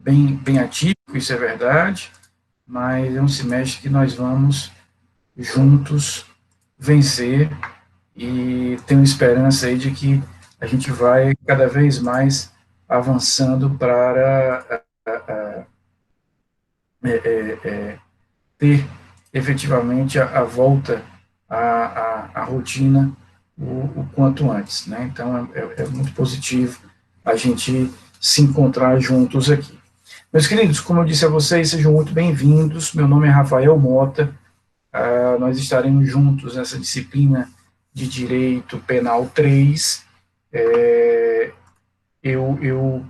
bem atípico, isso é verdade, mas é um semestre que nós vamos juntos vencer e tenho esperança aí de que a gente vai cada vez mais avançando para ter efetivamente a volta à rotina o quanto antes, né? Então é muito positivo a gente se encontrar juntos aqui. Meus queridos, como eu disse a vocês, sejam muito bem-vindos. Meu nome é Rafael Mota. Nós estaremos juntos nessa disciplina de Direito Penal 3. Eu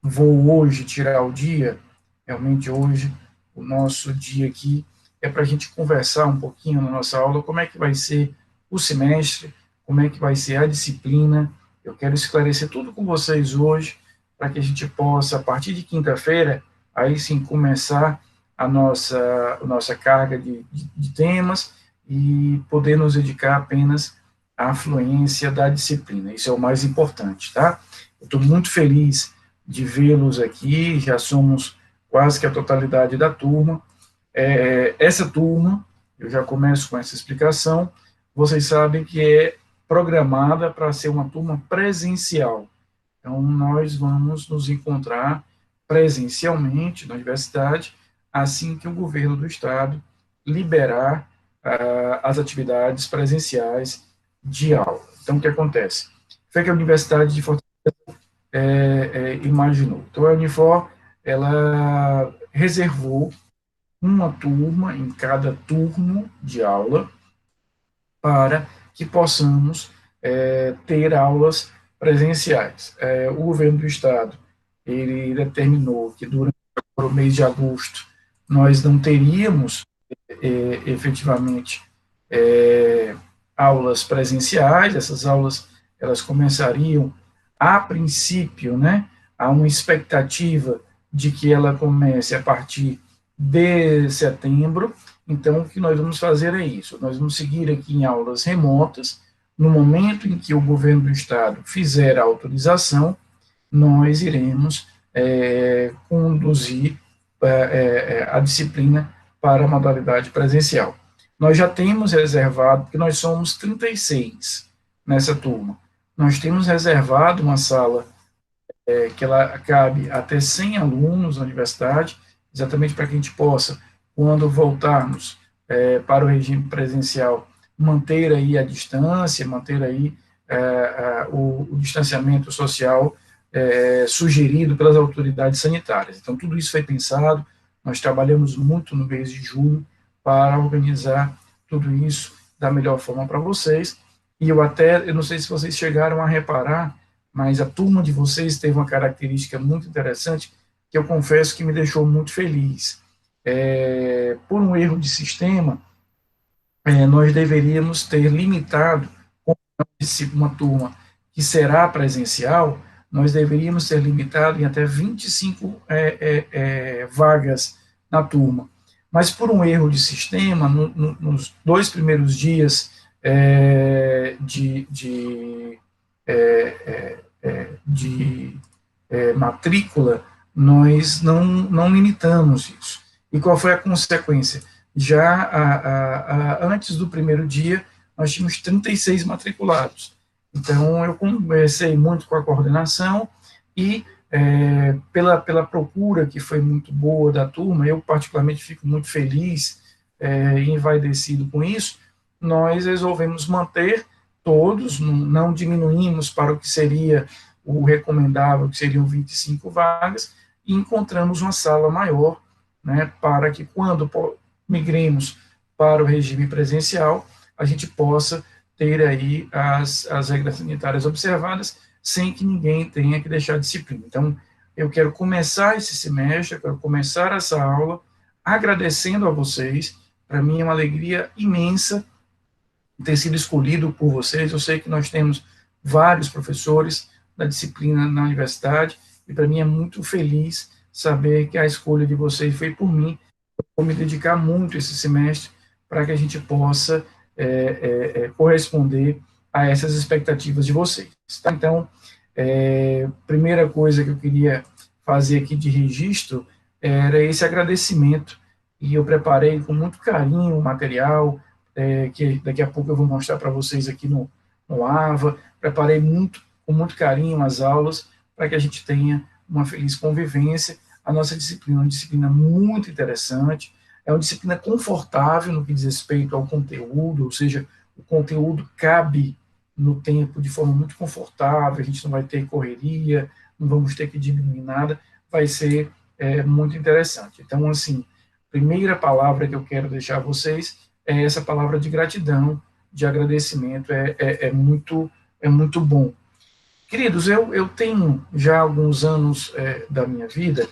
vou hoje tirar o dia, realmente hoje, o nosso dia aqui é para a gente conversar um pouquinho na nossa aula, como é que vai ser o semestre, como é que vai ser a disciplina. Eu quero esclarecer tudo com vocês hoje, para que a gente possa, a partir de quinta-feira, aí sim começar a nossa carga de temas e poder nos dedicar apenas à fluência da disciplina. Isso é o mais importante, tá? Eu estou muito feliz de vê-los aqui, já somos quase que a totalidade da turma. Essa turma, eu já começo com essa explicação, vocês sabem que é programada para ser uma turma presencial. Então, nós vamos nos encontrar presencialmente na universidade, assim que o governo do estado liberar as atividades presenciais de aula. Então, o que acontece? Foi que a Universidade de Fortaleza imaginou. Então, a Unifor, ela reservou uma turma em cada turno de aula para que possamos ter aulas presenciais. O governo do estado, ele determinou que durante o mês de agosto nós não teríamos efetivamente aulas presenciais, essas aulas elas começariam a princípio, né, há uma expectativa de que ela comece a partir de setembro. Então, o que nós vamos fazer é isso, nós vamos seguir aqui em aulas remotas. No momento em que o governo do estado fizer a autorização, nós iremos conduzir a disciplina para a modalidade presencial. Nós já temos reservado, porque nós somos 36 nessa turma, nós temos reservado uma sala que ela cabe até 100 alunos na universidade, exatamente para que a gente possa, quando voltarmos para o regime presencial, manter aí a distância, manter aí o distanciamento social sugerido pelas autoridades sanitárias. Então, tudo isso foi pensado, nós trabalhamos muito no mês de julho para organizar tudo isso da melhor forma para vocês, e eu não sei se vocês chegaram a reparar, mas a turma de vocês teve uma característica muito interessante, que eu confesso que me deixou muito feliz. Por um erro de sistema, nós deveríamos ter limitado uma turma que será presencial, nós deveríamos ser limitados em até 25 vagas na turma. Mas por um erro de sistema, nos 2 primeiros dias de matrícula, nós não limitamos isso. E qual foi a consequência? Já antes do primeiro dia, nós tínhamos 36 matriculados. Então, eu conversei muito com a coordenação e, pela procura que foi muito boa da turma, eu particularmente fico muito feliz e envaidecido com isso, nós resolvemos manter todos, não diminuímos para o que seria o recomendável, que seriam 25 vagas, e encontramos uma sala maior, né, para que quando migremos para o regime presencial, a gente possa ter aí as regras sanitárias observadas, sem que ninguém tenha que deixar a disciplina. Então, eu quero começar esse semestre, eu quero começar essa aula agradecendo a vocês. Para mim é uma alegria imensa ter sido escolhido por vocês. Eu sei que nós temos vários professores da disciplina na universidade, e para mim é muito feliz saber que a escolha de vocês foi por mim. Eu vou me dedicar muito esse semestre para que a gente possa corresponder a essas expectativas de vocês. Tá? Então, primeira coisa que eu queria fazer aqui de registro era esse agradecimento, e eu preparei com muito carinho o material, que daqui a pouco eu vou mostrar para vocês aqui no AVA, preparei com muito carinho as aulas, para que a gente tenha uma feliz convivência. A nossa disciplina é uma disciplina muito interessante, é uma disciplina confortável no que diz respeito ao conteúdo, ou seja, o conteúdo cabe no tempo de forma muito confortável, a gente não vai ter correria, não vamos ter que diminuir nada, vai ser muito interessante. Então, assim, a primeira palavra que eu quero deixar a vocês é essa palavra de gratidão, de agradecimento, é muito bom. Queridos, eu tenho já alguns anos da minha vida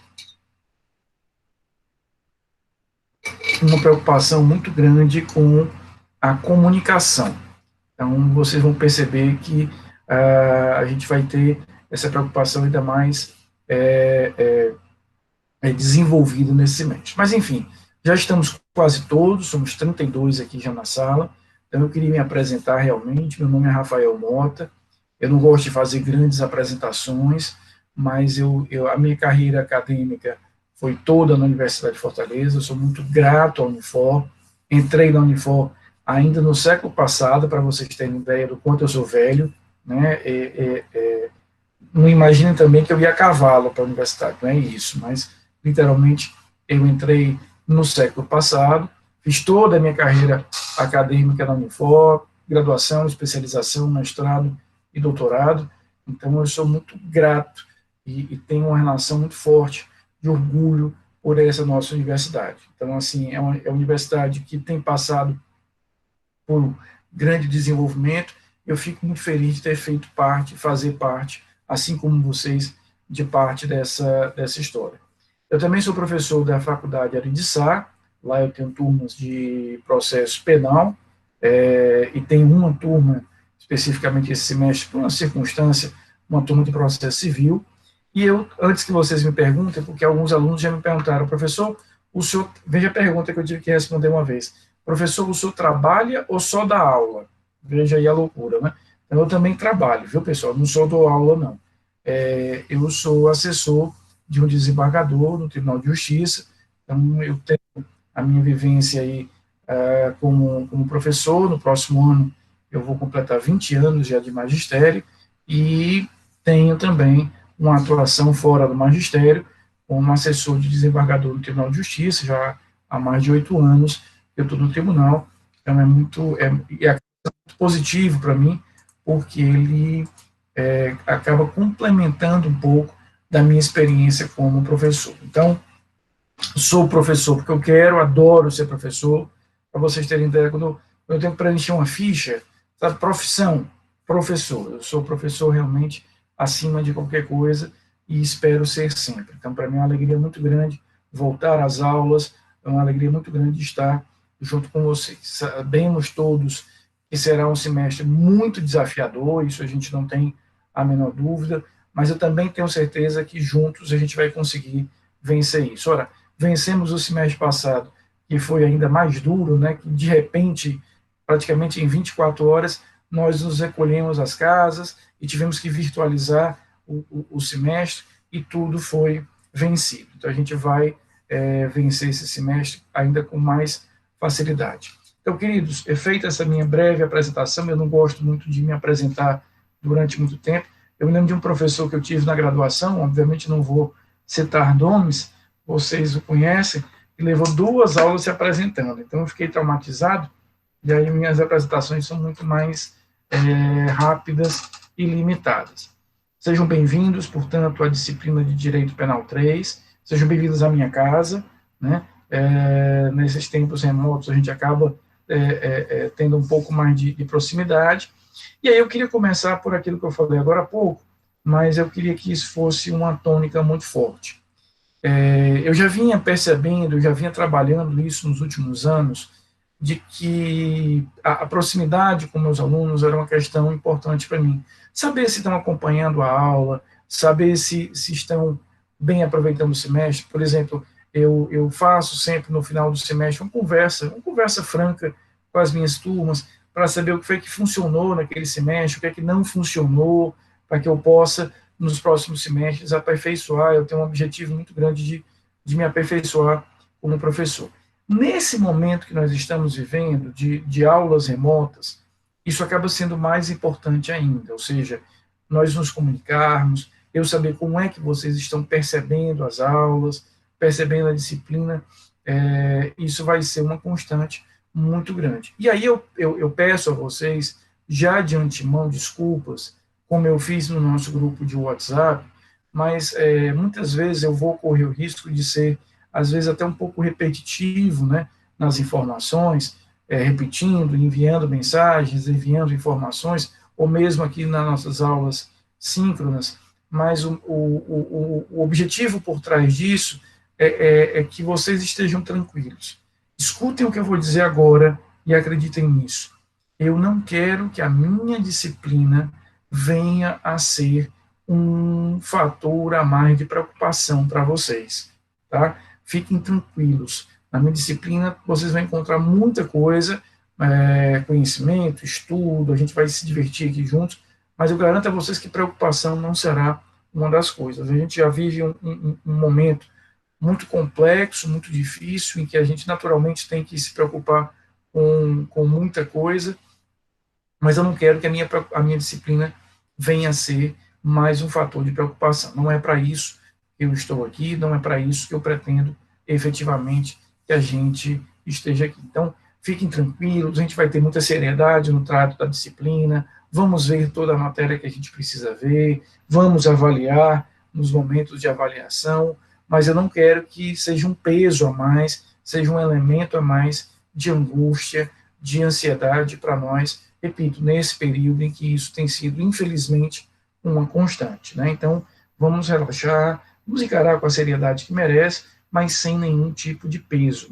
uma preocupação muito grande com a comunicação. Então, vocês vão perceber que a gente vai ter essa preocupação ainda mais desenvolvida nesse semestre. Mas, enfim, já estamos quase todos, somos 32 aqui já na sala, então eu queria me apresentar realmente. Meu nome é Rafael Mota, eu não gosto de fazer grandes apresentações, mas a minha carreira acadêmica foi toda na Universidade de Fortaleza, eu sou muito grato à Unifor, entrei na Unifor ainda no século passado, para vocês terem ideia do quanto eu sou velho, né, não imaginem também que eu ia a cavalo para a universidade, não é isso, mas literalmente eu entrei no século passado, fiz toda a minha carreira acadêmica na Unifor, graduação, especialização, mestrado e doutorado, então eu sou muito grato e tenho uma relação muito forte de orgulho por essa nossa universidade. Então, assim, é uma universidade que tem passado por grande desenvolvimento. Eu fico muito feliz de ter feito parte, fazer parte, assim como vocês, de parte dessa história. Eu também sou professor da Faculdade Araçá, lá eu tenho turmas de processo penal, e tenho uma turma, especificamente esse semestre, por uma circunstância, uma turma de processo civil. E eu, antes que vocês me perguntem, porque alguns alunos já me perguntaram, professor, o senhor, veja a pergunta que eu tive que responder uma vez, professor, o senhor trabalha ou só dá aula? Veja aí a loucura, né? Então, eu também trabalho, viu, pessoal? Não só dou aula, não. Eu sou assessor de um desembargador no Tribunal de Justiça, então eu tenho a minha vivência aí como professor. No próximo ano eu vou completar 20 anos já de magistério, e tenho também uma atuação fora do magistério, como assessor de desembargador no Tribunal de Justiça, já há mais de 8 anos eu estou no tribunal. Então é muito positivo para mim, porque ele acaba complementando um pouco da minha experiência como professor. Então, sou professor porque eu quero, adoro ser professor. Para vocês terem ideia, quando eu tenho que preencher uma ficha, sabe, profissão, professor. Eu sou professor realmente acima de qualquer coisa e espero ser sempre. Então, para mim é uma alegria muito grande voltar às aulas, é uma alegria muito grande estar junto com vocês. Sabemos todos que será um semestre muito desafiador, isso a gente não tem a menor dúvida, mas eu também tenho certeza que juntos a gente vai conseguir vencer isso. Ora, vencemos o semestre passado, que foi ainda mais duro, né, que de repente, praticamente em 24 horas, nós nos recolhemos às casas e tivemos que virtualizar o semestre, e tudo foi vencido. Então, a gente vai vencer esse semestre ainda com mais facilidade. Então, queridos, feita essa minha breve apresentação, eu não gosto muito de me apresentar durante muito tempo. Eu me lembro de um professor que eu tive na graduação, obviamente não vou citar nomes, vocês o conhecem, e levou 2 aulas se apresentando. Então, eu fiquei traumatizado, e aí minhas apresentações são muito mais rápidas e limitadas. Sejam bem-vindos, portanto, à disciplina de Direito Penal 3, sejam bem-vindos à minha casa, né? Nesses tempos remotos, a gente acaba tendo um pouco mais de proximidade. E aí eu queria começar por aquilo que eu falei agora há pouco, mas eu queria que isso fosse uma tônica muito forte. Eu já vinha percebendo, já vinha trabalhando isso nos últimos anos, de que a proximidade com meus alunos era uma questão importante para mim. Saber se estão acompanhando a aula, saber se estão bem aproveitando o semestre. Por exemplo, eu faço sempre no final do semestre uma conversa franca com as minhas turmas, para saber o que foi que funcionou naquele semestre, o que é que não funcionou, para que eu possa nos próximos semestres, aperfeiçoar. Eu tenho um objetivo muito grande de me aperfeiçoar como professor. Nesse momento que nós estamos vivendo, de aulas remotas, isso acaba sendo mais importante ainda, ou seja, nós nos comunicarmos, eu saber como é que vocês estão percebendo as aulas, percebendo a disciplina, isso vai ser uma constante muito grande. E aí eu peço a vocês, já de antemão, desculpas, como eu fiz no nosso grupo de WhatsApp, mas muitas vezes eu vou correr o risco de ser, às vezes, até um pouco repetitivo, né, nas informações, repetindo, enviando mensagens, enviando informações, ou mesmo aqui nas nossas aulas síncronas, mas o objetivo por trás disso é que vocês estejam tranquilos. Escutem o que eu vou dizer agora e acreditem nisso. Eu não quero que a minha disciplina venha a ser um fator a mais de preocupação para vocês, tá? Fiquem tranquilos. Na minha disciplina, vocês vão encontrar muita coisa, conhecimento, estudo, a gente vai se divertir aqui juntos, mas eu garanto a vocês que preocupação não será uma das coisas. A gente já vive um momento muito complexo, muito difícil, em que a gente naturalmente tem que se preocupar com muita coisa, mas eu não quero que a minha disciplina venha a ser mais um fator de preocupação. Não é para isso que eu estou aqui, não é para isso que eu pretendo efetivamente que a gente esteja aqui. Então, fiquem tranquilos, a gente vai ter muita seriedade no trato da disciplina, vamos ver toda a matéria que a gente precisa ver, vamos avaliar nos momentos de avaliação, mas eu não quero que seja um peso a mais, seja um elemento a mais de angústia, de ansiedade para nós, repito, nesse período em que isso tem sido, infelizmente, uma constante, né? Então, vamos relaxar, vamos encarar com a seriedade que merece, mas sem nenhum tipo de peso.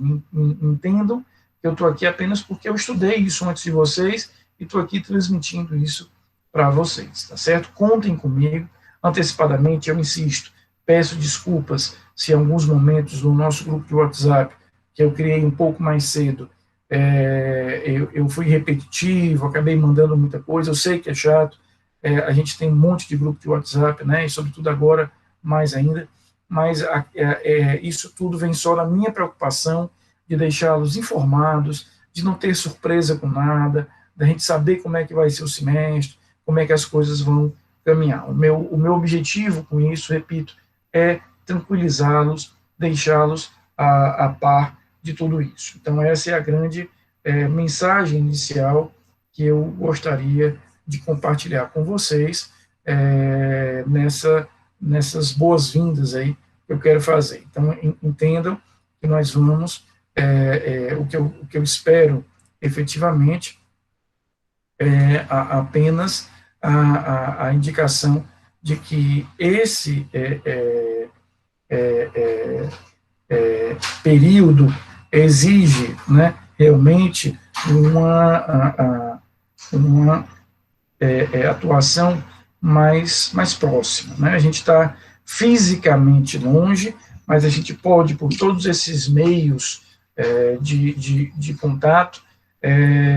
Entendam que eu estou aqui apenas porque eu estudei isso antes de vocês e estou aqui transmitindo isso para vocês, tá certo? Contem comigo, antecipadamente, eu insisto, peço desculpas se em alguns momentos no nosso grupo de WhatsApp, que eu criei um pouco mais cedo, eu fui repetitivo, acabei mandando muita coisa, eu sei que é chato, a gente tem um monte de grupo de WhatsApp, né, e sobretudo agora, mais ainda, mas isso tudo vem só na minha preocupação de deixá-los informados, de não ter surpresa com nada, da gente saber como é que vai ser o semestre, como é que as coisas vão caminhar. O meu objetivo com isso, repito, é tranquilizá-los, deixá-los a par de tudo isso. Então, essa é a grande mensagem inicial que eu gostaria de compartilhar com vocês nessas boas-vindas aí que eu quero fazer. Então, entendam que nós vamos, o que eu espero efetivamente apenas a indicação de que esse período exige, né, realmente uma atuação mais próxima. Né? A gente está fisicamente longe, mas a gente pode, por todos esses meios de contato,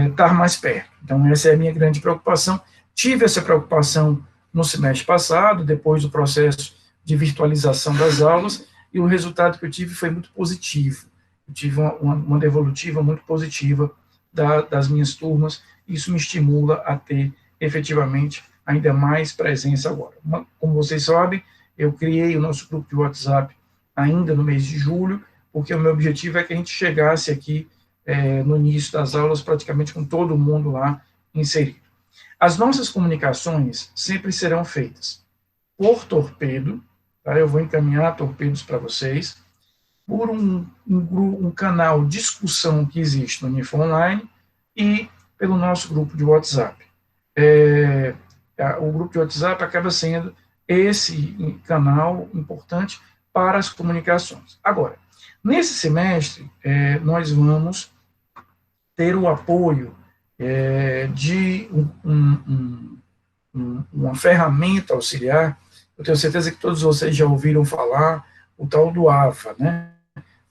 estar mais perto. Então, essa é a minha grande preocupação. Tive essa preocupação no semestre passado, depois do processo de virtualização das aulas, e o resultado que eu tive foi muito positivo. Eu tive uma devolutiva muito positiva das minhas turmas, e isso me estimula a ter, efetivamente, ainda mais presença agora. Como vocês sabem, eu criei o nosso grupo de WhatsApp ainda no mês de julho, porque o meu objetivo é que a gente chegasse aqui no início das aulas, praticamente com todo mundo lá inserido. As nossas comunicações sempre serão feitas por torpedo, tá? Eu vou encaminhar torpedos para vocês, por um canal de discussão que existe no Unifo Online e pelo nosso grupo de WhatsApp. O grupo de WhatsApp acaba sendo esse canal importante para as comunicações. Agora, nesse semestre, nós vamos ter o apoio de uma ferramenta auxiliar. Eu tenho certeza que todos vocês já ouviram falar, o tal do AVA, né?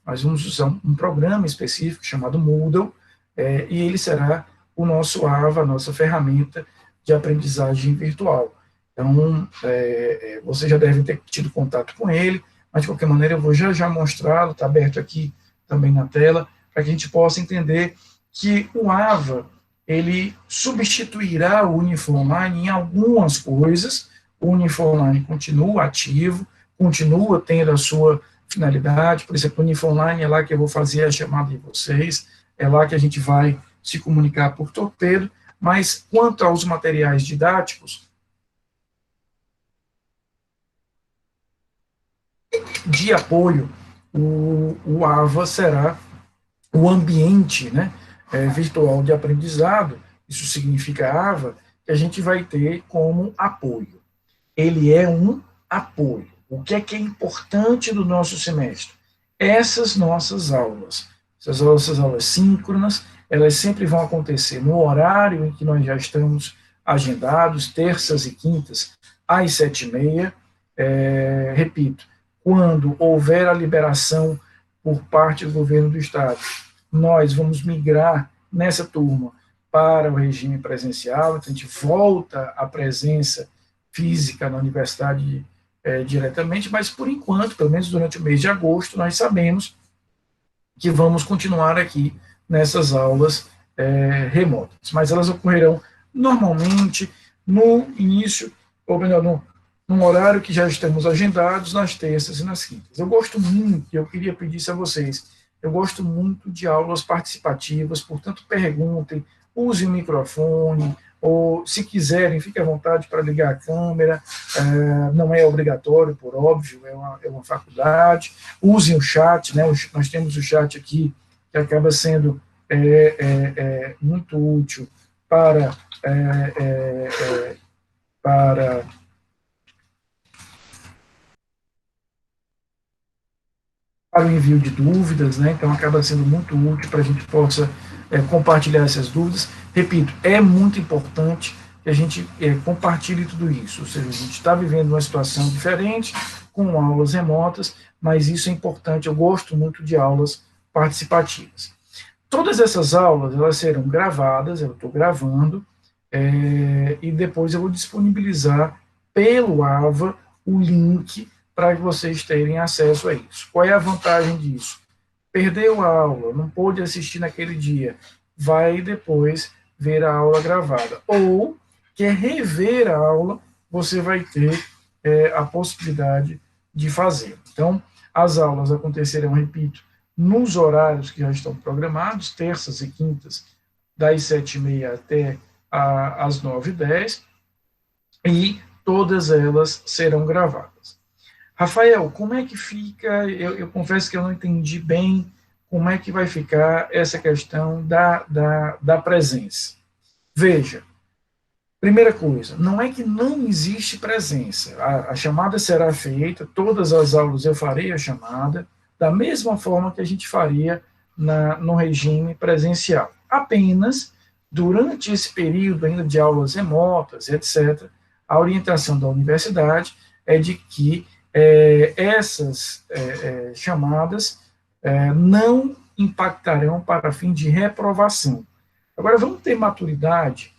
Nós vamos usar um programa específico chamado Moodle, e ele será o nosso AVA, a nossa ferramenta de aprendizagem virtual. Então, você já deve ter tido contato com ele, mas de qualquer maneira eu vou já mostrá-lo, está aberto aqui também na tela, para que a gente possa entender que o AVA, ele substituirá o Uniformline em algumas coisas. O Uniformline continua ativo, continua tendo a sua finalidade. Por exemplo, o Uniformline é lá que eu vou fazer a chamada de vocês, é lá que a gente vai se comunicar por torpedo, mas quanto aos materiais didáticos, de apoio, o AVA será o ambiente, né, virtual de aprendizado. Isso significa AVA, que a gente vai ter como apoio. Ele é um apoio. O que é importante do nosso semestre? Essas nossas aulas. Essas aulas síncronas, elas sempre vão acontecer no horário em que nós já estamos agendados, terças e quintas, às 7h30. Repito, quando houver a liberação por parte do governo do Estado, nós vamos migrar nessa turma para o regime presencial, então a gente volta à presença física na universidade diretamente, mas por enquanto, pelo menos durante o mês de agosto, nós sabemos que vamos continuar aqui nessas aulas remotas, mas elas ocorrerão normalmente no início, ou melhor, num horário que já estamos agendados, nas terças e nas quintas. Eu gosto muito, eu queria pedir isso a vocês, eu gosto muito de aulas participativas, portanto, perguntem, usem o microfone, ou se quiserem, fiquem à vontade para ligar a câmera, não é obrigatório, por óbvio, é uma faculdade, usem o chat, né, nós temos o chat aqui, que acaba sendo muito útil para para o envio de dúvidas, né? Então acaba sendo muito útil para a gente possa compartilhar essas dúvidas. Repito, é muito importante que a gente compartilhe tudo isso, ou seja, a gente está vivendo uma situação diferente, com aulas remotas, mas isso é importante, eu gosto muito de aulas participativas. Todas essas aulas, elas serão gravadas, eu estou gravando, e depois eu vou disponibilizar pelo AVA o link para que vocês terem acesso a isso. Qual é a vantagem disso? Perdeu a aula, não pôde assistir naquele dia, vai depois ver a aula gravada. Ou quer rever a aula, você vai ter a possibilidade de fazer. Então, as aulas acontecerão, repito, nos horários que já estão programados, terças e quintas, das 7h30 até às 9h10, e todas elas serão gravadas. Rafael, como é que fica, eu confesso que eu não entendi bem como é que vai ficar essa questão da presença. Veja, primeira coisa, não é que não existe presença, a chamada será feita, todas as aulas eu farei a chamada, da mesma forma que a gente faria no regime presencial. Apenas, durante esse período ainda de aulas remotas, etc., a orientação da universidade é de que essas chamadas não impactarão para fim de reprovação. Agora, vamos ter maturidade,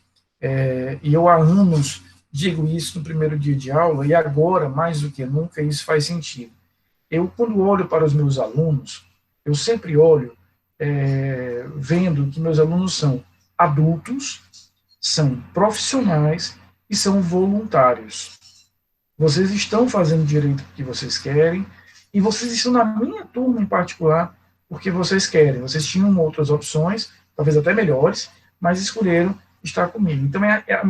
e eu há anos digo isso no primeiro dia de aula, e agora, mais do que nunca, isso faz sentido. Eu, quando olho para os meus alunos, eu sempre olho vendo que meus alunos são adultos, são profissionais e são voluntários. Vocês estão fazendo direito o que vocês querem, e vocês estão na minha turma em particular porque vocês querem. Vocês tinham outras opções, talvez até melhores, mas escolheram estar comigo. Então,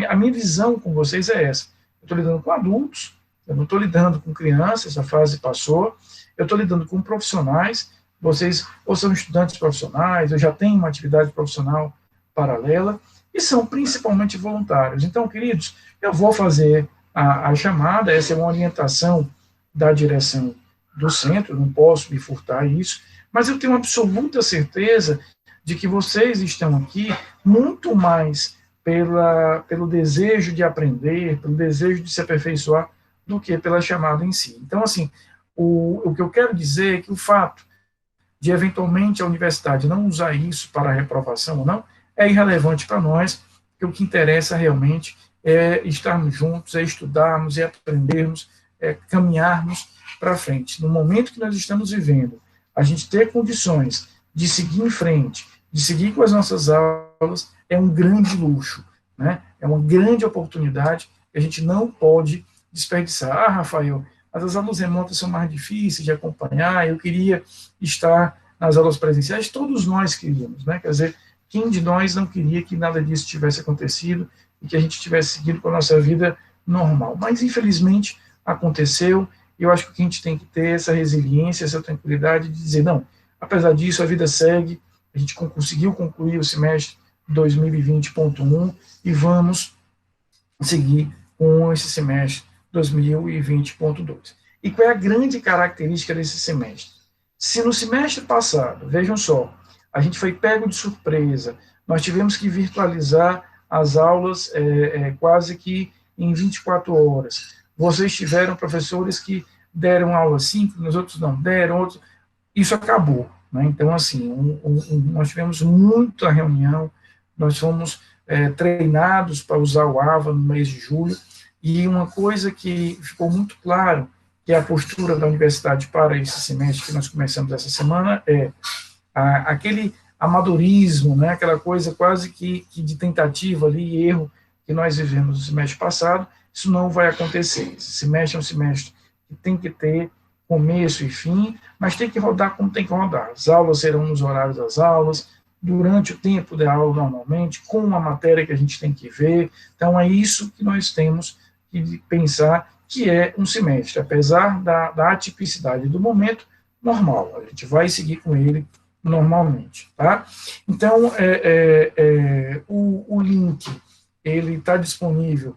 a minha visão com vocês é essa. Eu estou lidando com adultos, eu não estou lidando com crianças, a fase passou, eu estou lidando com profissionais, vocês ou são estudantes profissionais, ou já têm uma atividade profissional paralela, e são principalmente voluntários. Então, queridos, eu vou fazer a chamada, essa é uma orientação da direção do centro, não posso me furtar isso, mas eu tenho absoluta certeza de que vocês estão aqui muito mais pelo desejo de aprender, pelo desejo de se aperfeiçoar, do que pela chamada em si. Então, assim, o que eu quero dizer é que o fato de, eventualmente, a universidade não usar isso para reprovação ou não, é irrelevante para nós, porque o que interessa realmente é estarmos juntos, é estudarmos, é aprendermos, é caminharmos para frente. No momento que nós estamos vivendo, a gente ter condições de seguir em frente, de seguir com as nossas aulas, é um grande luxo, né? É uma grande oportunidade que a gente não pode desperdiçar. Ah, Rafael, mas as aulas remotas são mais difíceis de acompanhar, eu queria estar nas aulas presenciais, todos nós queríamos, né? Quer dizer, quem de nós não queria que nada disso tivesse acontecido e que a gente tivesse seguido com a nossa vida normal? Mas, infelizmente, aconteceu, e eu acho que a gente tem que ter essa resiliência, essa tranquilidade de dizer, não, apesar disso, a vida segue, a gente conseguiu concluir o semestre 2020.1 e vamos seguir com esse semestre 2020.2. E qual é a grande característica desse semestre? Se no semestre passado, vejam só, a gente foi pego de surpresa, nós tivemos que virtualizar as aulas quase que em 24 horas. Vocês tiveram professores que deram aula síncronas, outros não deram, outros... Isso acabou. Né? Então, assim, nós tivemos muita reunião, nós fomos treinados para usar o AVA no mês de julho, e uma coisa que ficou muito claro, que é a postura da universidade para esse semestre que nós começamos essa semana, é aquele amadorismo, né, aquela coisa quase que de tentativa ali, e erro que nós vivemos no semestre passado, isso não vai acontecer. Esse semestre é um semestre que tem que ter começo e fim, mas tem que rodar como tem que rodar. As aulas serão nos horários das aulas, durante o tempo da aula normalmente, com uma matéria que a gente tem que ver. Então, é isso que nós temos que pensar que é um semestre, apesar da atipicidade do momento, normal. A gente vai seguir com ele normalmente, tá? Então, o link, ele está disponível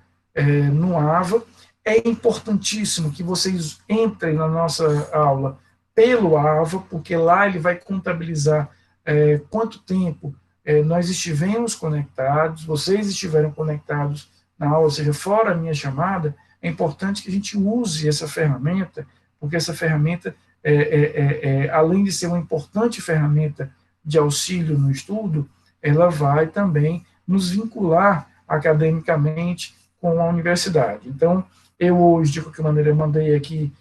no AVA. É importantíssimo que vocês entrem na nossa aula pelo AVA, porque lá ele vai contabilizar quanto tempo nós estivemos conectados, vocês estiveram conectados na aula, ou seja, fora a minha chamada. É importante que a gente use essa ferramenta, porque essa ferramenta, além de ser uma importante ferramenta de auxílio no estudo, ela vai também nos vincular academicamente com a universidade. Então, eu hoje, de qualquer maneira, mandei aqui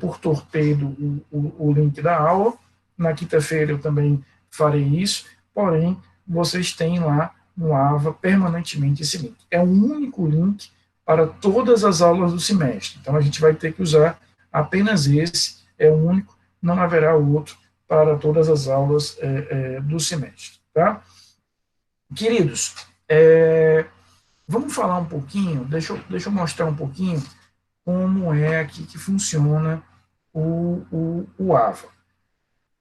por torpedo o link da aula. Na quinta-feira eu também farei isso, porém, vocês têm lá no AVA permanentemente esse link. É um único link para todas as aulas do semestre. Então, a gente vai ter que usar apenas esse, é o único, não haverá outro para todas as aulas do semestre. Tá? Queridos, vamos falar um pouquinho, deixa eu mostrar um pouquinho como é aqui que funciona o AVA.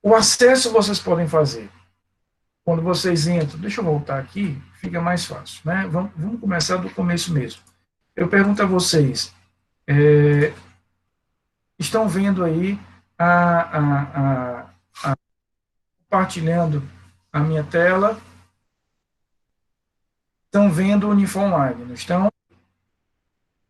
O acesso vocês podem fazer quando vocês entram. Deixa eu voltar aqui, fica mais fácil. Né? Vamos começar do começo mesmo. Eu pergunto a vocês, estão vendo aí compartilhando a minha tela? Estão vendo o Unifom Online, não estão?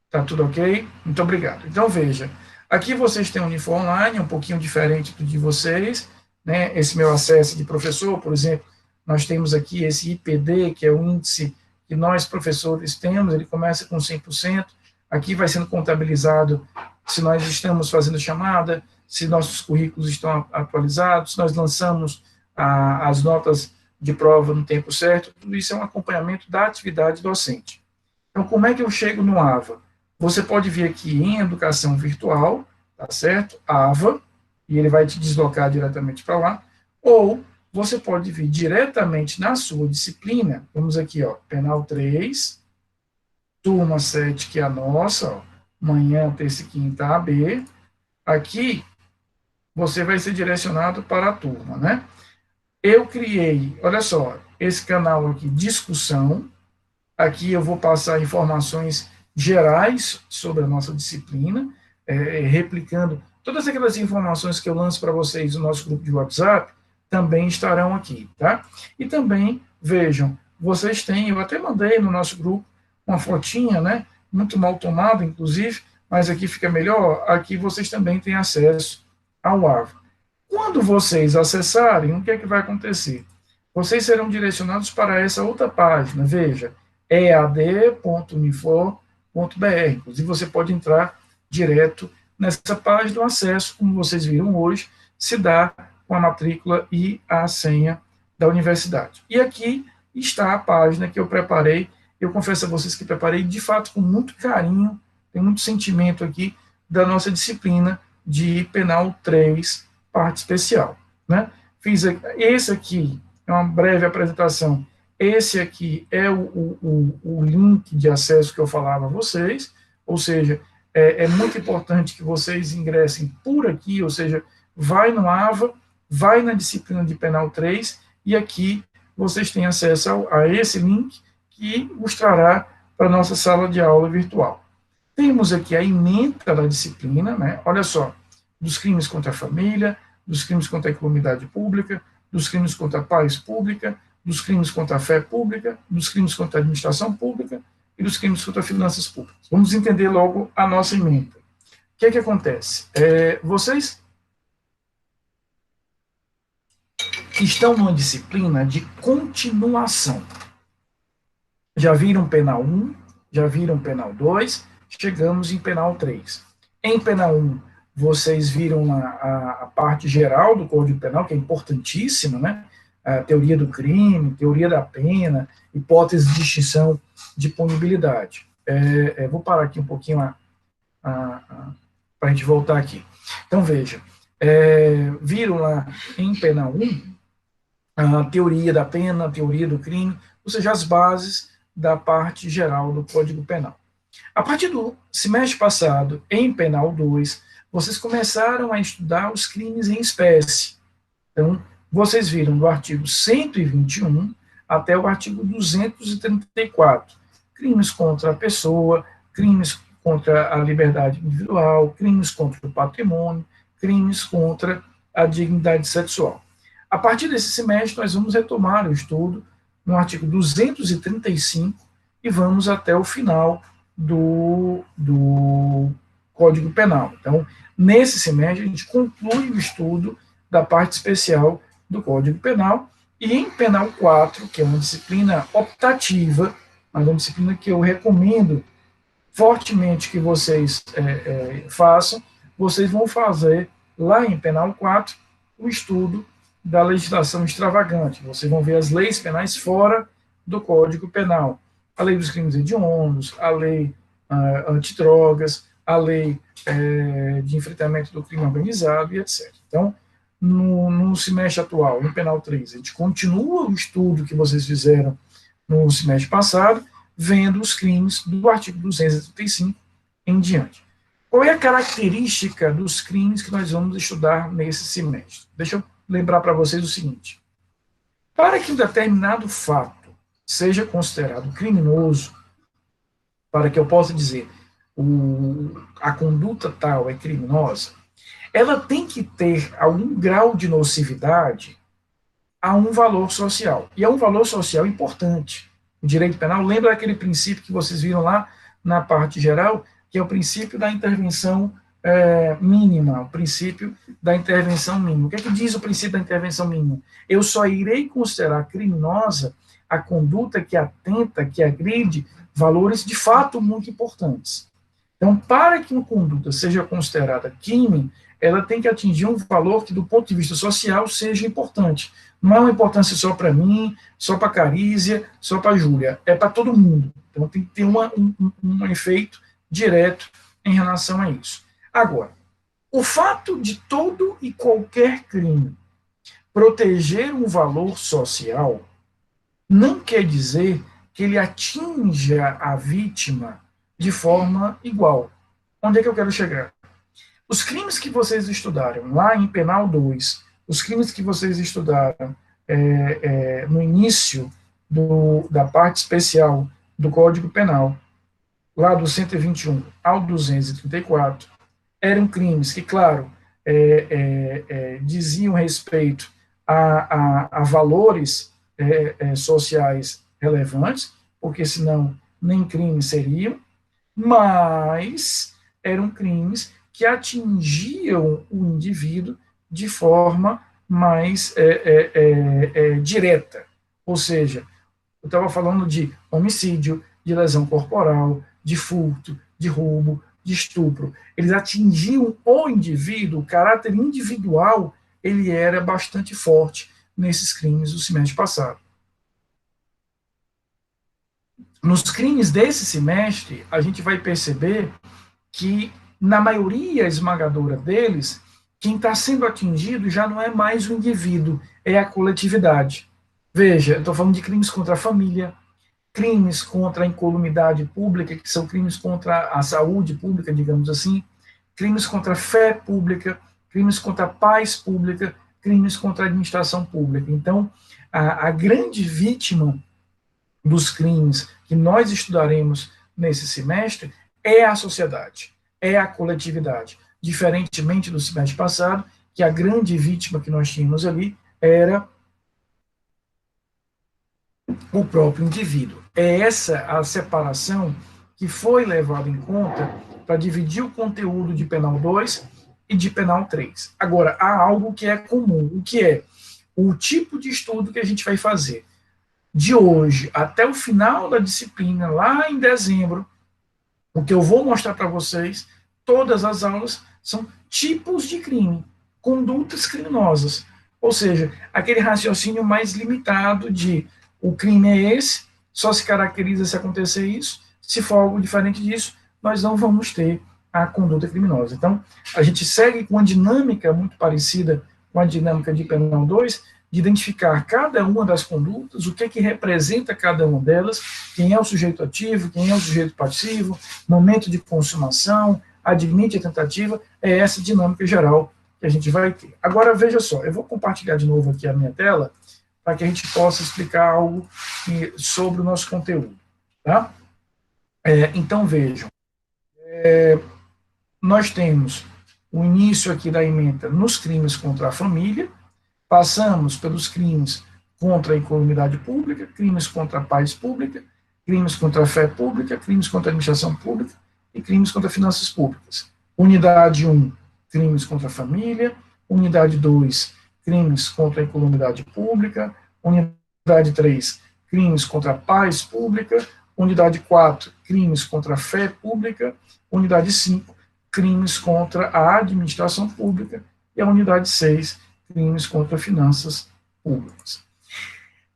Tá tudo ok? Muito obrigado. Então, veja, aqui vocês têm o Unifom Online, um pouquinho diferente do de vocês, né? Esse meu acesso de professor, por exemplo, nós temos aqui esse IPD, que é o índice que nós, professores, temos, ele começa com 100%, aqui vai sendo contabilizado se nós estamos fazendo chamada, se nossos currículos estão atualizados, se nós lançamos as notas de prova no tempo certo, tudo isso é um acompanhamento da atividade docente. Então, como é que eu chego no AVA? Você pode vir aqui em Educação Virtual, tá certo? AVA, e ele vai te deslocar diretamente para lá, ou você pode vir diretamente na sua disciplina, vamos aqui, ó, Penal 3, turma 7, que é a nossa, ó, manhã, terça e quinta, AB, aqui você vai ser direcionado para a turma, né? Eu criei, olha só, esse canal aqui, discussão, aqui eu vou passar informações gerais sobre a nossa disciplina, replicando todas aquelas informações que eu lanço para vocês no nosso grupo de WhatsApp, também estarão aqui, tá? E também, vejam, vocês têm, eu até mandei no nosso grupo uma fotinha, né? Muito mal tomada, inclusive, mas aqui fica melhor, aqui vocês também têm acesso ao AVA. Quando vocês acessarem, o que é que vai acontecer? Vocês serão direcionados para essa outra página, veja, ead.unifor.br. Inclusive, você pode entrar direto nessa página. O acesso, como vocês viram hoje, se dá com a matrícula e a senha da universidade. E aqui está a página que eu preparei. Eu confesso a vocês que preparei, de fato, com muito carinho, tem muito sentimento aqui da nossa disciplina de Penal 3, parte especial. Né? Fiz esse aqui, é uma breve apresentação. Esse aqui é o link de acesso que eu falava a vocês, ou seja, é muito importante que vocês ingressem por aqui, ou seja, vai no AVA, vai na disciplina de Penal 3, e aqui vocês têm acesso a esse link que os trará para a nossa sala de aula virtual. Temos aqui a ementa da disciplina, né? Olha só, dos crimes contra a família, dos crimes contra a comunidade pública, dos crimes contra a paz pública, dos crimes contra a fé pública, dos crimes contra a administração pública e dos crimes contra finanças públicas. Vamos entender logo a nossa ementa. O que é que acontece? Vocês estão numa disciplina de continuação. Já viram Penal 1, já viram Penal 2, chegamos em Penal 3. Em Penal 1, vocês viram a parte geral do Código Penal, que é importantíssima, né? A teoria do crime, teoria da pena, hipótese de extinção de punibilidade. Vou parar aqui um pouquinho para a gente voltar aqui. Então, veja, viram lá em Penal 1 a teoria da pena, a teoria do crime, ou seja, as bases da parte geral do Código Penal. A partir do semestre passado, em Penal 2, vocês começaram a estudar os crimes em espécie. Então, vocês viram do artigo 121 até o artigo 234. Crimes contra a pessoa, crimes contra a liberdade individual, crimes contra o patrimônio, crimes contra a dignidade sexual. A partir desse semestre, nós vamos retomar o estudo no artigo 235 e vamos até o final do Código Penal. Então, nesse semestre, a gente conclui o estudo da parte especial do Código Penal, e em Penal 4, que é uma disciplina optativa, mas uma disciplina que eu recomendo fortemente que vocês façam, vocês vão fazer lá em Penal 4 o estudo da legislação extravagante. Vocês vão ver as leis penais fora do Código Penal. A lei dos crimes hediondos, a lei antidrogas, a lei de enfrentamento do crime organizado e etc. Então, no semestre atual, no Penal 3, a gente continua o estudo que vocês fizeram no semestre passado, vendo os crimes do artigo 235 em diante. Qual é a característica dos crimes que nós vamos estudar nesse semestre? Deixa eu lembrar para vocês o seguinte: para que um determinado fato seja considerado criminoso, para que eu possa dizer a conduta tal é criminosa, ela tem que ter algum grau de nocividade a um valor social. E é um valor social importante. O direito penal lembra aquele princípio que vocês viram lá na parte geral, que é o princípio da intervenção mínima, o princípio da intervenção mínima. O que é que diz o princípio da intervenção mínima? Eu só irei considerar criminosa a conduta que atenta, que agride valores de fato muito importantes. Então, para que uma conduta seja considerada crime, ela tem que atingir um valor que, do ponto de vista social, seja importante. Não é uma importância só para mim, só para a Carísia, só para a Júlia, é para todo mundo. Então, tem que ter um efeito direto em relação a isso. Agora, o fato de todo e qualquer crime proteger um valor social não quer dizer que ele atinja a vítima de forma igual. Onde é que eu quero chegar? Os crimes que vocês estudaram lá em Penal 2, os crimes que vocês estudaram no início da parte especial do Código Penal, lá do 121 ao 234, eram crimes que, claro, diziam respeito a valores sociais relevantes, porque senão nem crimes seriam, mas eram crimes que atingiam o indivíduo de forma mais direta. Ou seja, Eu estava falando de homicídio, de lesão corporal, de furto, de roubo, de estupro. Eles atingiam o indivíduo, o caráter individual, ele era bastante forte nesses crimes do semestre passado. Nos crimes desse semestre, a gente vai perceber que, na maioria esmagadora deles, quem está sendo atingido já não é mais o indivíduo, é a coletividade. Veja, eu estou falando de crimes contra a família, crimes contra a incolumidade pública, que são crimes contra a saúde pública, digamos assim, crimes contra a fé pública, crimes contra a paz pública, crimes contra a administração pública. Então, a grande vítima dos crimes que nós estudaremos nesse semestre é a sociedade, é a coletividade. Diferentemente do semestre passado, que a grande vítima que nós tínhamos ali era o próprio indivíduo. É essa a separação que foi levada em conta para dividir o conteúdo de penal 2 e de penal 3. Agora, há algo que é comum, o que é o tipo de estudo que a gente vai fazer. De hoje até o final da disciplina, lá em dezembro, o que eu vou mostrar para vocês, todas as aulas são tipos de crime, condutas criminosas. Ou seja, aquele raciocínio mais limitado de o crime é esse, só se caracteriza se acontecer isso, se for algo diferente disso, nós não vamos ter a conduta criminosa. Então, a gente segue com uma dinâmica muito parecida com a dinâmica de penal 2, de identificar cada uma das condutas, o que representa cada uma delas, quem é o sujeito ativo, quem é o sujeito passivo, momento de consumação, admite a tentativa, é essa dinâmica geral que a gente vai ter. Agora, veja só, eu vou compartilhar de novo aqui a minha tela, para que a gente possa explicar algo sobre o nosso conteúdo. Tá? Então, vejam, nós temos o início aqui da ementa nos crimes contra a família, passamos pelos crimes contra a incolumidade pública, crimes contra a paz pública, crimes contra a fé pública, crimes contra a administração pública e crimes contra finanças públicas. Unidade 1, crimes contra a família. Unidade 2, crimes contra a incolumidade pública. Unidade 3, crimes contra a paz pública. Unidade 4, crimes contra a fé pública. Unidade 5, crimes contra a administração pública. E a unidade 6, crimes contra finanças públicas.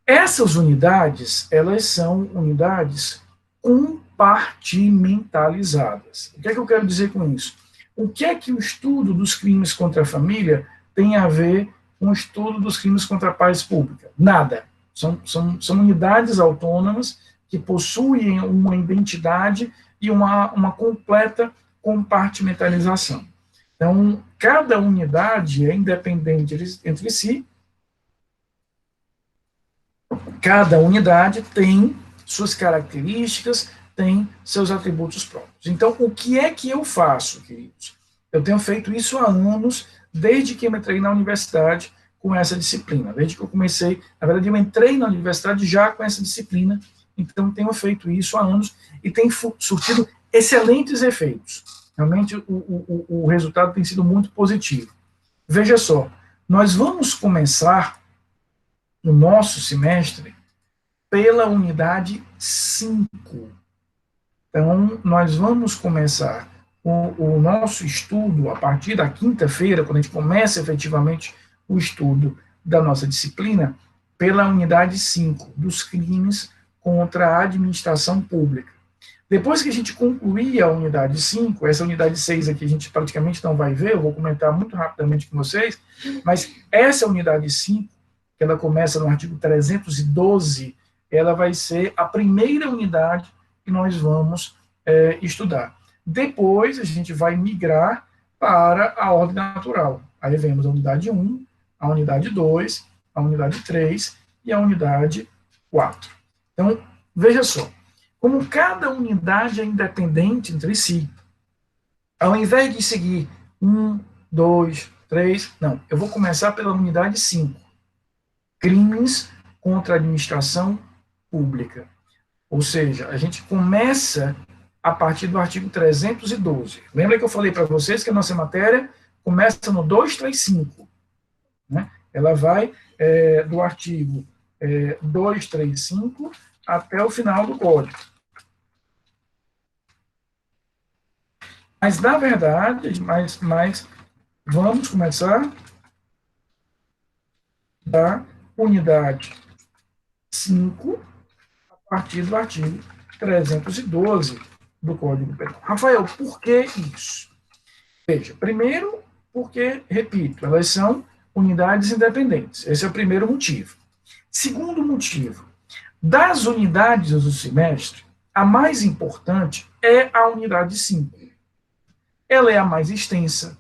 Essas unidades, elas são unidades compartimentalizadas. O que é que eu quero dizer com isso? O que é que o estudo dos crimes contra a família tem a ver com o estudo dos crimes contra a paz pública? Nada. São unidades autônomas que possuem uma identidade e uma completa compartimentalização. Então, cada unidade é independente entre si, cada unidade tem suas características, tem seus atributos próprios. Então, o que é que eu faço, queridos? Eu tenho feito isso há anos, desde que eu entrei na universidade com essa disciplina, desde que eu comecei, na verdade, eu entrei na universidade já com essa disciplina, então tenho feito isso há anos e tem surtido excelentes efeitos. Realmente, o resultado tem sido muito positivo. Veja só, nós vamos começar o nosso semestre pela unidade 5. Então, nós vamos começar o nosso estudo a partir da quinta-feira, quando a gente começa efetivamente o estudo da nossa disciplina, pela unidade 5, dos crimes contra a administração pública. Depois que a gente concluir a unidade 5, essa unidade 6 aqui a gente praticamente não vai ver, eu vou comentar muito rapidamente com vocês, mas essa unidade 5, que ela começa no artigo 312, ela vai ser a primeira unidade que nós vamos estudar. Depois a gente vai migrar para a ordem natural. Aí vemos a unidade 1, a unidade 2, a unidade 3 e a unidade 4. Então, veja só. Como cada unidade é independente entre si, ao invés de seguir 1, 2, 3, não, eu vou começar pela unidade 5, crimes contra a administração pública. Ou seja, a gente começa a partir do artigo 312. Lembra que eu falei para vocês que a nossa matéria começa no 235, né? Ela vai do artigo 235 até o final do código. Mas, na verdade, vamos começar da unidade 5, a partir do artigo 312 do Código Penal. Rafael, por que isso? Veja, primeiro, porque, repito, elas são unidades independentes. Esse é o primeiro motivo. Segundo motivo, das unidades do semestre, a mais importante é a unidade 5. Ela é a mais extensa,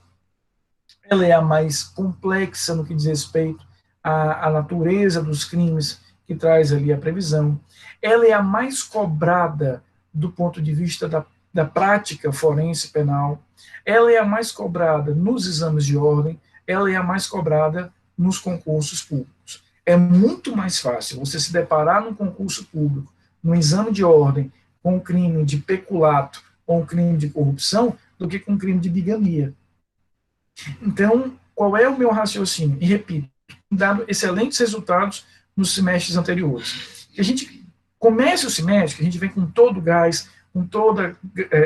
ela é a mais complexa no que diz respeito à natureza dos crimes que traz ali a previsão. Ela é a mais cobrada do ponto de vista da prática forense penal. Ela é a mais cobrada nos exames de ordem. Ela é a mais cobrada nos concursos públicos. É muito mais fácil você se deparar num concurso público, no exame de ordem, com um crime de peculato ou um crime de corrupção, do que com um crime de bigamia. Então, qual é o meu raciocínio? E repito, dado excelentes resultados nos semestres anteriores. Que a gente comece o semestre, que a gente vem com todo o gás, com toda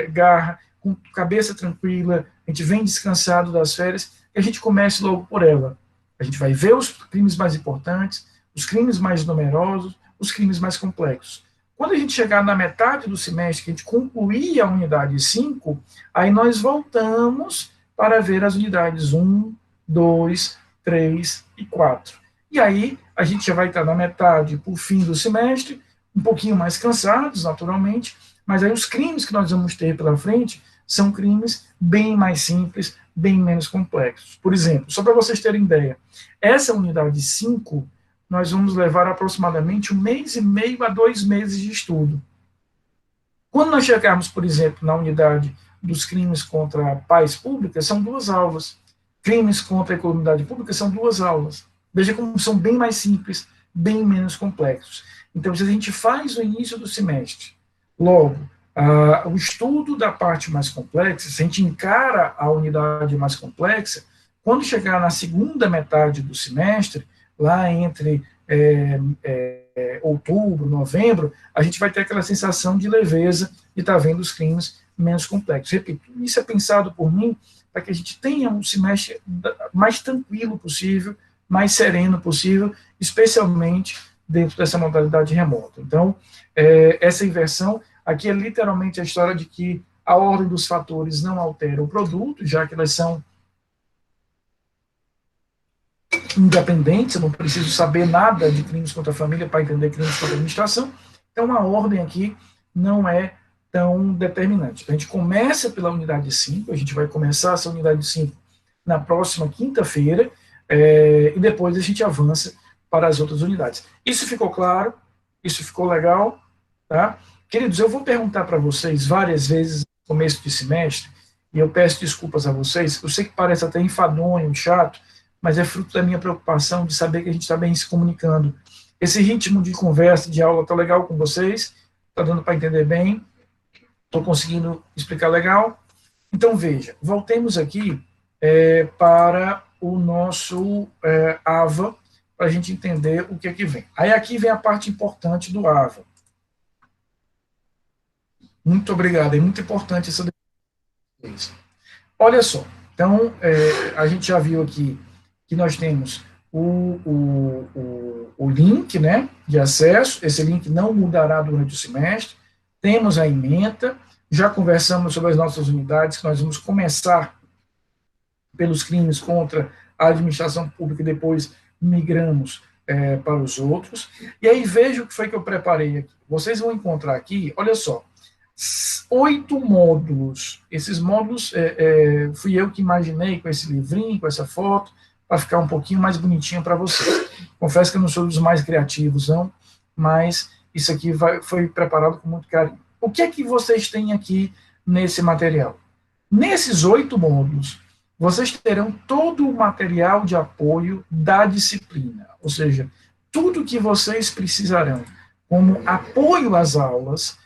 garra, com cabeça tranquila, a gente vem descansado das férias, que a gente comece logo por ela. A gente vai ver os crimes mais importantes, os crimes mais numerosos, os crimes mais complexos. Quando a gente chegar na metade do semestre, que a gente concluir a unidade 5, aí nós voltamos para ver as unidades 1, 2, 3 e 4. E aí a gente já vai estar na metade, por fim do semestre, um pouquinho mais cansados, naturalmente, mas aí os crimes que nós vamos ter pela frente são crimes bem mais simples, bem menos complexos. Por exemplo, só para vocês terem ideia, essa unidade 5, nós vamos levar aproximadamente 1,5 a 2 meses de estudo. Quando nós chegarmos, por exemplo, na unidade dos crimes contra paz pública, são 2 aulas. Crimes contra a economidade pública são 2 aulas. Veja como são bem mais simples, bem menos complexos. Então, se a gente faz o início do semestre, logo, o estudo da parte mais complexa, se a gente encara a unidade mais complexa, quando chegar na segunda metade do semestre, lá entre outubro, novembro, a gente vai ter aquela sensação de leveza de estar vendo os crimes menos complexos. Repito, isso é pensado por mim para que a gente tenha um semestre mais tranquilo possível, mais sereno possível, especialmente dentro dessa modalidade remota. Então, essa inversão aqui é literalmente a história de que a ordem dos fatores não altera o produto, já que elas são independentes, eu não preciso saber nada de crimes contra a família para entender crimes contra a administração, então a ordem aqui não é tão determinante. A gente começa pela unidade 5, a gente vai começar essa unidade 5 na próxima quinta-feira, e depois a gente avança para as outras unidades. Isso ficou claro? Isso ficou legal? Tá? Queridos, eu vou perguntar para vocês várias vezes no começo de semestre, e eu peço desculpas a vocês, eu sei que parece até enfadonho, chato, mas é fruto da minha preocupação de saber que a gente está bem se comunicando. Esse ritmo de conversa, de aula, está legal com vocês? Está dando para entender bem? Estou conseguindo explicar legal? Então, veja, voltemos aqui para o nosso AVA, para a gente entender o que é que vem. Aí aqui vem a parte importante do AVA. Muito obrigado, é muito importante essa defesa. Olha só, então, a gente já viu aqui que nós temos o link, né, de acesso, esse link não mudará durante o semestre, temos a ementa, já conversamos sobre as nossas unidades, que nós vamos começar pelos crimes contra a administração pública e depois migramos para os outros. E aí veja o que foi que eu preparei aqui. Vocês vão encontrar aqui, olha só, 8 módulos. Esses módulos fui eu que imaginei com esse livrinho, com essa foto, para ficar um pouquinho mais bonitinho para vocês. Confesso que eu não sou dos mais criativos, não, mas isso aqui foi preparado com muito carinho. O que é que vocês têm aqui nesse material? Nesses 8 módulos, vocês terão todo o material de apoio da disciplina, ou seja, tudo que vocês precisarão como apoio às aulas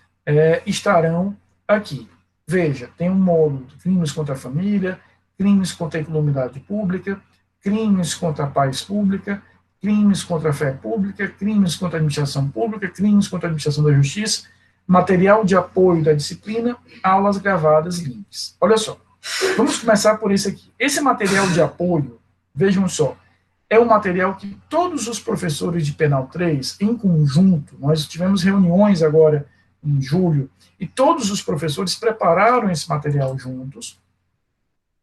estarão aqui. Veja, tem um módulo de crimes contra a família, crimes contra a economidade pública, crimes contra a paz pública, crimes contra a fé pública, crimes contra a administração pública, crimes contra a administração da justiça, material de apoio da disciplina, aulas gravadas e links. Olha só, vamos começar por esse aqui. Esse material de apoio, vejam só, é um material que todos os professores de Penal 3, em conjunto, nós tivemos reuniões agora em julho, e todos os professores prepararam esse material juntos,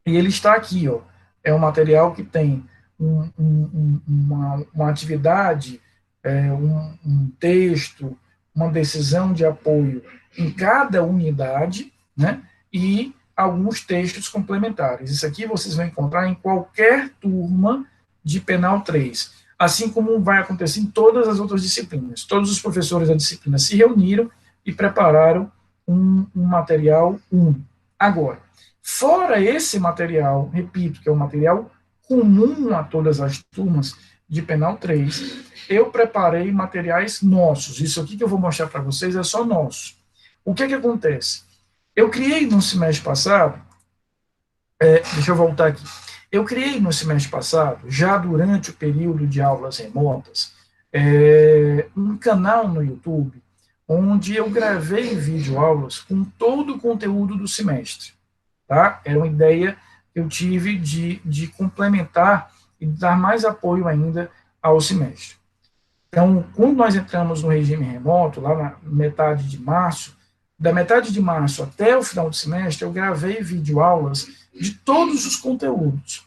e ele está aqui, ó, é um material que tem uma atividade, um texto, uma decisão de apoio em cada unidade, né, e alguns textos complementares. Isso aqui vocês vão encontrar em qualquer turma de Penal 3, assim como vai acontecer em todas as outras disciplinas. Todos os professores da disciplina se reuniram e prepararam um material único. Agora, fora esse material, repito, que é um material comum a todas as turmas de Penal 3, eu preparei materiais nossos. Isso aqui que eu vou mostrar para vocês é só nosso. O que acontece? Eu criei no semestre passado, deixa eu voltar aqui, eu criei no semestre passado, já durante o período de aulas remotas, um canal no YouTube, onde eu gravei videoaulas com todo o conteúdo do semestre. Tá? Era uma ideia que eu tive de complementar e dar mais apoio ainda ao semestre. Então, quando nós entramos no regime remoto, lá na metade de março, da metade de março até o final do semestre, eu gravei videoaulas de todos os conteúdos.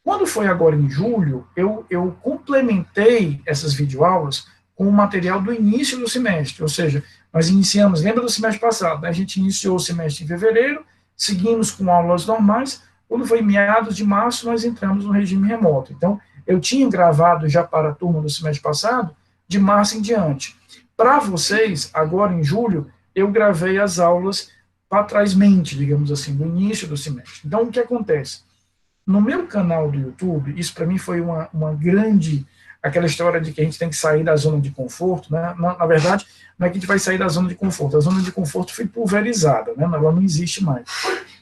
Quando foi agora em julho, eu complementei essas videoaulas com o material do início do semestre, ou seja, nós iniciamos, lembra do semestre passado, né? A gente iniciou o semestre em fevereiro, seguimos com aulas normais, quando foi em meados de março, nós entramos no regime remoto. Então, eu tinha gravado já para a turma do semestre passado, de março em diante. Para vocês, agora em julho, eu gravei as aulas para trás-mente, digamos assim, do início do semestre. Então, o que acontece? No meu canal do YouTube, isso para mim foi uma grande, aquela história de que a gente tem que sair da zona de conforto, né? Na verdade, não é que a gente vai sair da zona de conforto, a zona de conforto foi pulverizada, né? Ela não existe mais.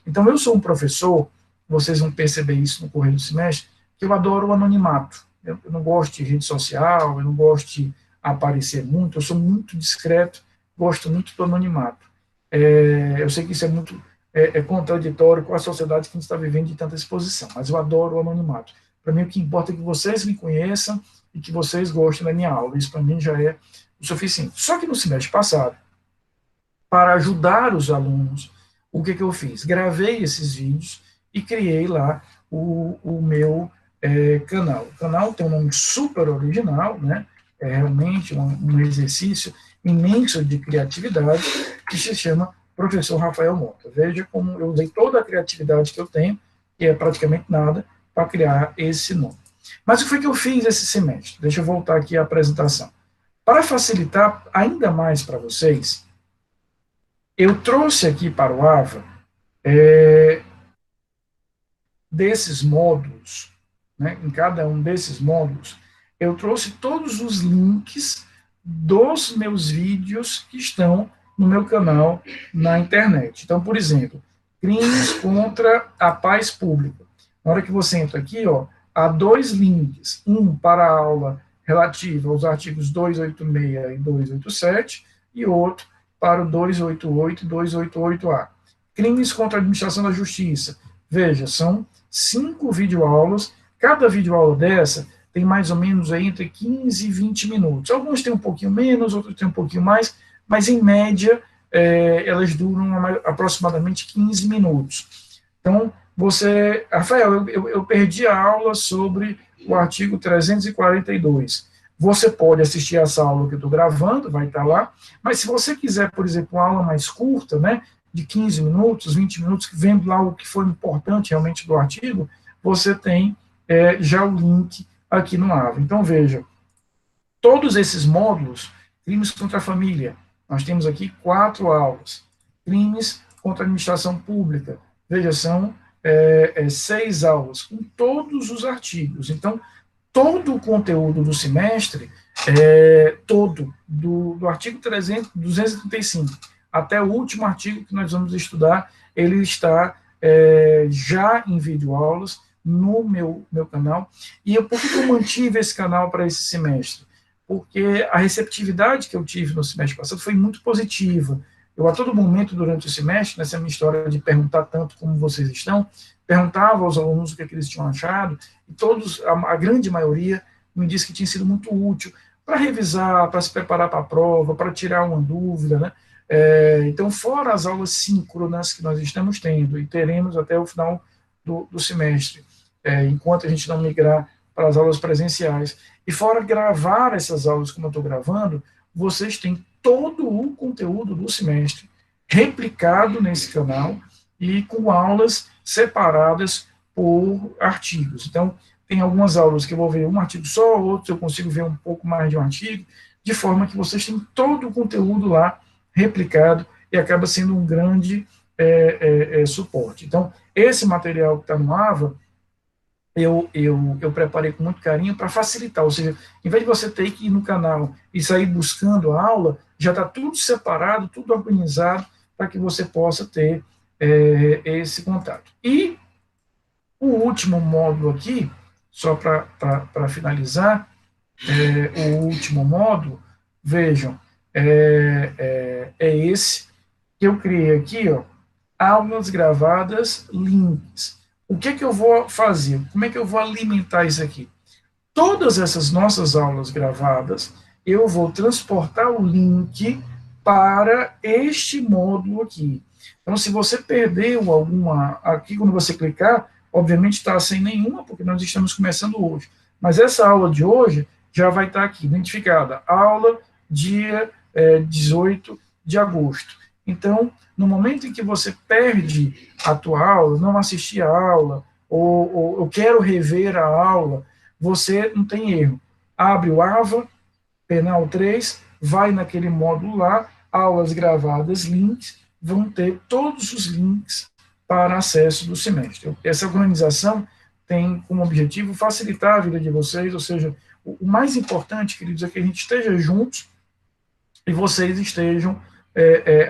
Então, eu sou um professor, vocês vão perceber isso no correr do semestre, que eu adoro o anonimato. Eu não gosto de rede social, eu não gosto de aparecer muito, eu sou muito discreto, gosto muito do anonimato. Eu sei que isso é muito contraditório com a sociedade que a gente está vivendo de tanta exposição, mas eu adoro o anonimato. Para mim, o que importa é que vocês me conheçam e que vocês gostem da minha aula. Isso, para mim, já é o suficiente. Só que no semestre passado, para ajudar os alunos, o que eu fiz? Gravei esses vídeos e criei lá o meu canal. O canal tem um nome super original, né? É realmente um exercício imenso de criatividade que se chama Professor Rafael Mota. Veja como eu usei toda a criatividade que eu tenho, que é praticamente nada, para criar esse nome. Mas o que foi que eu fiz esse semestre? Deixa eu voltar aqui à apresentação. Para facilitar ainda mais para vocês, eu trouxe aqui para o AVA desses módulos, né, em cada um desses módulos, eu trouxe todos os links dos meus vídeos que estão no meu canal na internet. Então, por exemplo, crimes contra a paz pública. Na hora que você entra aqui, ó, há dois links, um para a aula relativa aos artigos 286 e 287, e outro para o 288 e 288A. Crimes contra a administração da justiça. Veja, são 5 videoaulas, cada videoaula dessa tem mais ou menos aí entre 15 e 20 minutos. Alguns têm um pouquinho menos, outros têm um pouquinho mais, mas em média elas duram aproximadamente 15 minutos. Então, você... Rafael, eu perdi a aula sobre o artigo 342. Você pode assistir essa aula que eu estou gravando, vai estar lá, mas se você quiser, por exemplo, uma aula mais curta, né, de 15 minutos, 20 minutos, vendo lá o que foi importante realmente do artigo, você tem já o link aqui no AVA. Então, veja, todos esses módulos, crimes contra a família, nós temos aqui 4 aulas. Crimes contra a administração pública, veja, são 6 aulas, com todos os artigos. Então, todo o conteúdo do semestre, todo, do artigo 235 até o último artigo que nós vamos estudar, ele está já em videoaulas, no meu canal. E por que eu mantive esse canal para esse semestre? Porque a receptividade que eu tive no semestre passado foi muito positiva. Eu, a todo momento, durante o semestre, nessa minha história de perguntar tanto como vocês estão, perguntava aos alunos o que, eles tinham achado, e todos, a grande maioria, me disse que tinha sido muito útil para revisar, para se preparar para a prova, para tirar uma dúvida, né? Então, fora as aulas síncronas que nós estamos tendo e teremos até o final do semestre, enquanto a gente não migrar para as aulas presenciais, e fora gravar essas aulas como eu estou gravando, vocês têm todo o conteúdo do semestre replicado nesse canal e com aulas separadas por artigos. Então, tem algumas aulas que eu vou ver um artigo só, outros eu consigo ver um pouco mais de um artigo, de forma que vocês têm todo o conteúdo lá replicado e acaba sendo um grande suporte. Então, esse material que está no AVA, eu preparei com muito carinho para facilitar, ou seja, em vez de você ter que ir no canal e sair buscando a aula, já está tudo separado, tudo organizado, para que você possa ter esse contato. E o último módulo aqui, só para finalizar, o último módulo, vejam, esse que eu criei aqui, ó, aulas gravadas, links. O que eu vou fazer? Como é que eu vou alimentar isso aqui? Todas essas nossas aulas gravadas, eu vou transportar o link para este módulo aqui. Então, se você perdeu alguma, aqui quando você clicar, obviamente está sem nenhuma, porque nós estamos começando hoje. Mas essa aula de hoje já vai estar aqui, identificada. Aula dia 18 de agosto. Então, no momento em que você perde a tua aula, não assistir a aula, ou eu quero rever a aula, você não tem erro. Abre o AVA, Penal 3, vai naquele módulo lá, aulas gravadas, links, vão ter todos os links para acesso do semestre. Essa organização tem como objetivo facilitar a vida de vocês, ou seja, o mais importante, queridos, é que a gente esteja juntos e vocês estejam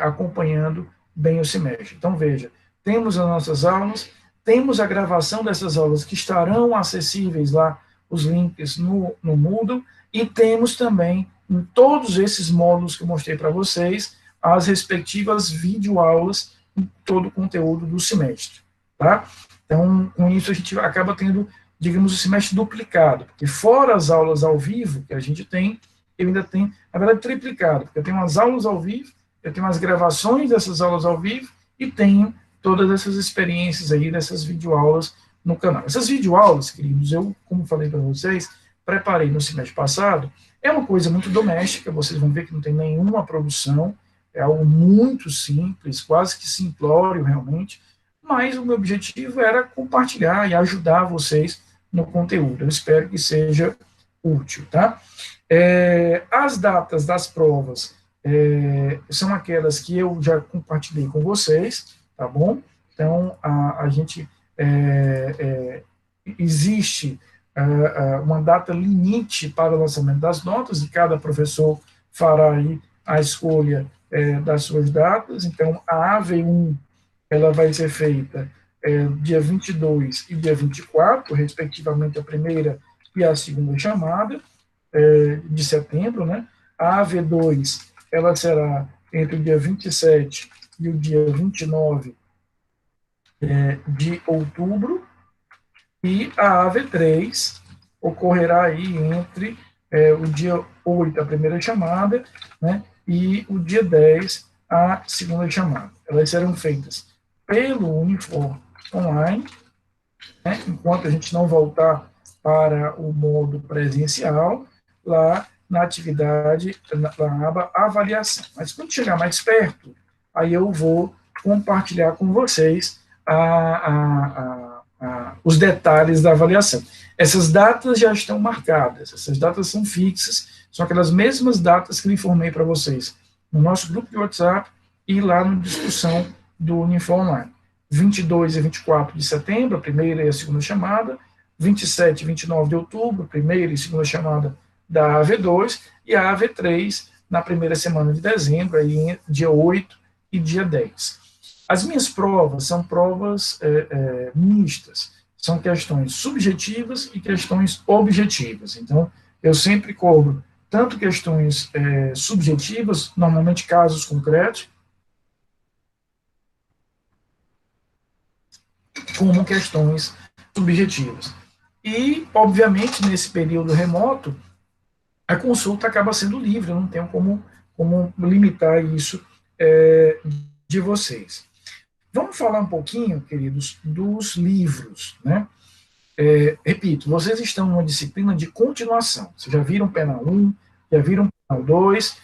acompanhando bem o semestre. Então, veja, temos as nossas aulas, temos a gravação dessas aulas que estarão acessíveis lá, os links no Moodle, e temos também, em todos esses módulos que eu mostrei para vocês, as respectivas videoaulas em todo o conteúdo do semestre. Tá? Então, com isso, a gente acaba tendo, digamos, o semestre duplicado, porque fora as aulas ao vivo que a gente tem, eu ainda tenho, na verdade, triplicado, porque eu tenho umas aulas ao vivo, eu tenho as gravações dessas aulas ao vivo e tenho todas essas experiências aí, dessas videoaulas no canal. Essas videoaulas, queridos, eu, como falei para vocês, preparei no semestre passado, é uma coisa muito doméstica, vocês vão ver que não tem nenhuma produção, é algo muito simples, quase que simplório realmente, mas o meu objetivo era compartilhar e ajudar vocês no conteúdo. Eu espero que seja útil, tá? As datas das provas são aquelas que eu já compartilhei com vocês, tá bom? Então, a gente existe uma data limite para o lançamento das notas, e cada professor fará aí a escolha das suas datas. Então, a AV1 ela vai ser feita dia 22 e dia 24, respectivamente a primeira e a segunda chamada de setembro, né? A AV2 ela será entre o dia 27 e o dia 29 de outubro, e a AV3 ocorrerá aí entre o dia 8, a primeira chamada, né, e o dia 10, a segunda chamada. Elas serão feitas pelo Unifor Online, né, enquanto a gente não voltar para o modo presencial, lá na atividade, na aba avaliação. Mas quando chegar mais perto, aí eu vou compartilhar com vocês os detalhes da avaliação. Essas datas já estão marcadas, essas datas são fixas, são aquelas mesmas datas que eu informei para vocês no nosso grupo de WhatsApp e lá na discussão do Unifor Online. 22 e 24 de setembro, a primeira e a segunda chamada, 27 e 29 de outubro, primeira e segunda chamada da AV2, e a AV3 na primeira semana de dezembro, aí, dia 8 e dia 10. As minhas provas são provas mistas, são questões subjetivas e questões objetivas. Então, eu sempre cobro tanto questões subjetivas, normalmente casos concretos, como questões subjetivas. E, obviamente, nesse período remoto, a consulta acaba sendo livre, eu não tenho como limitar isso de vocês. Vamos falar um pouquinho, queridos, dos livros, né? Repito, vocês estão numa disciplina de continuação. Vocês já viram Penal 1, já viram Penal 2.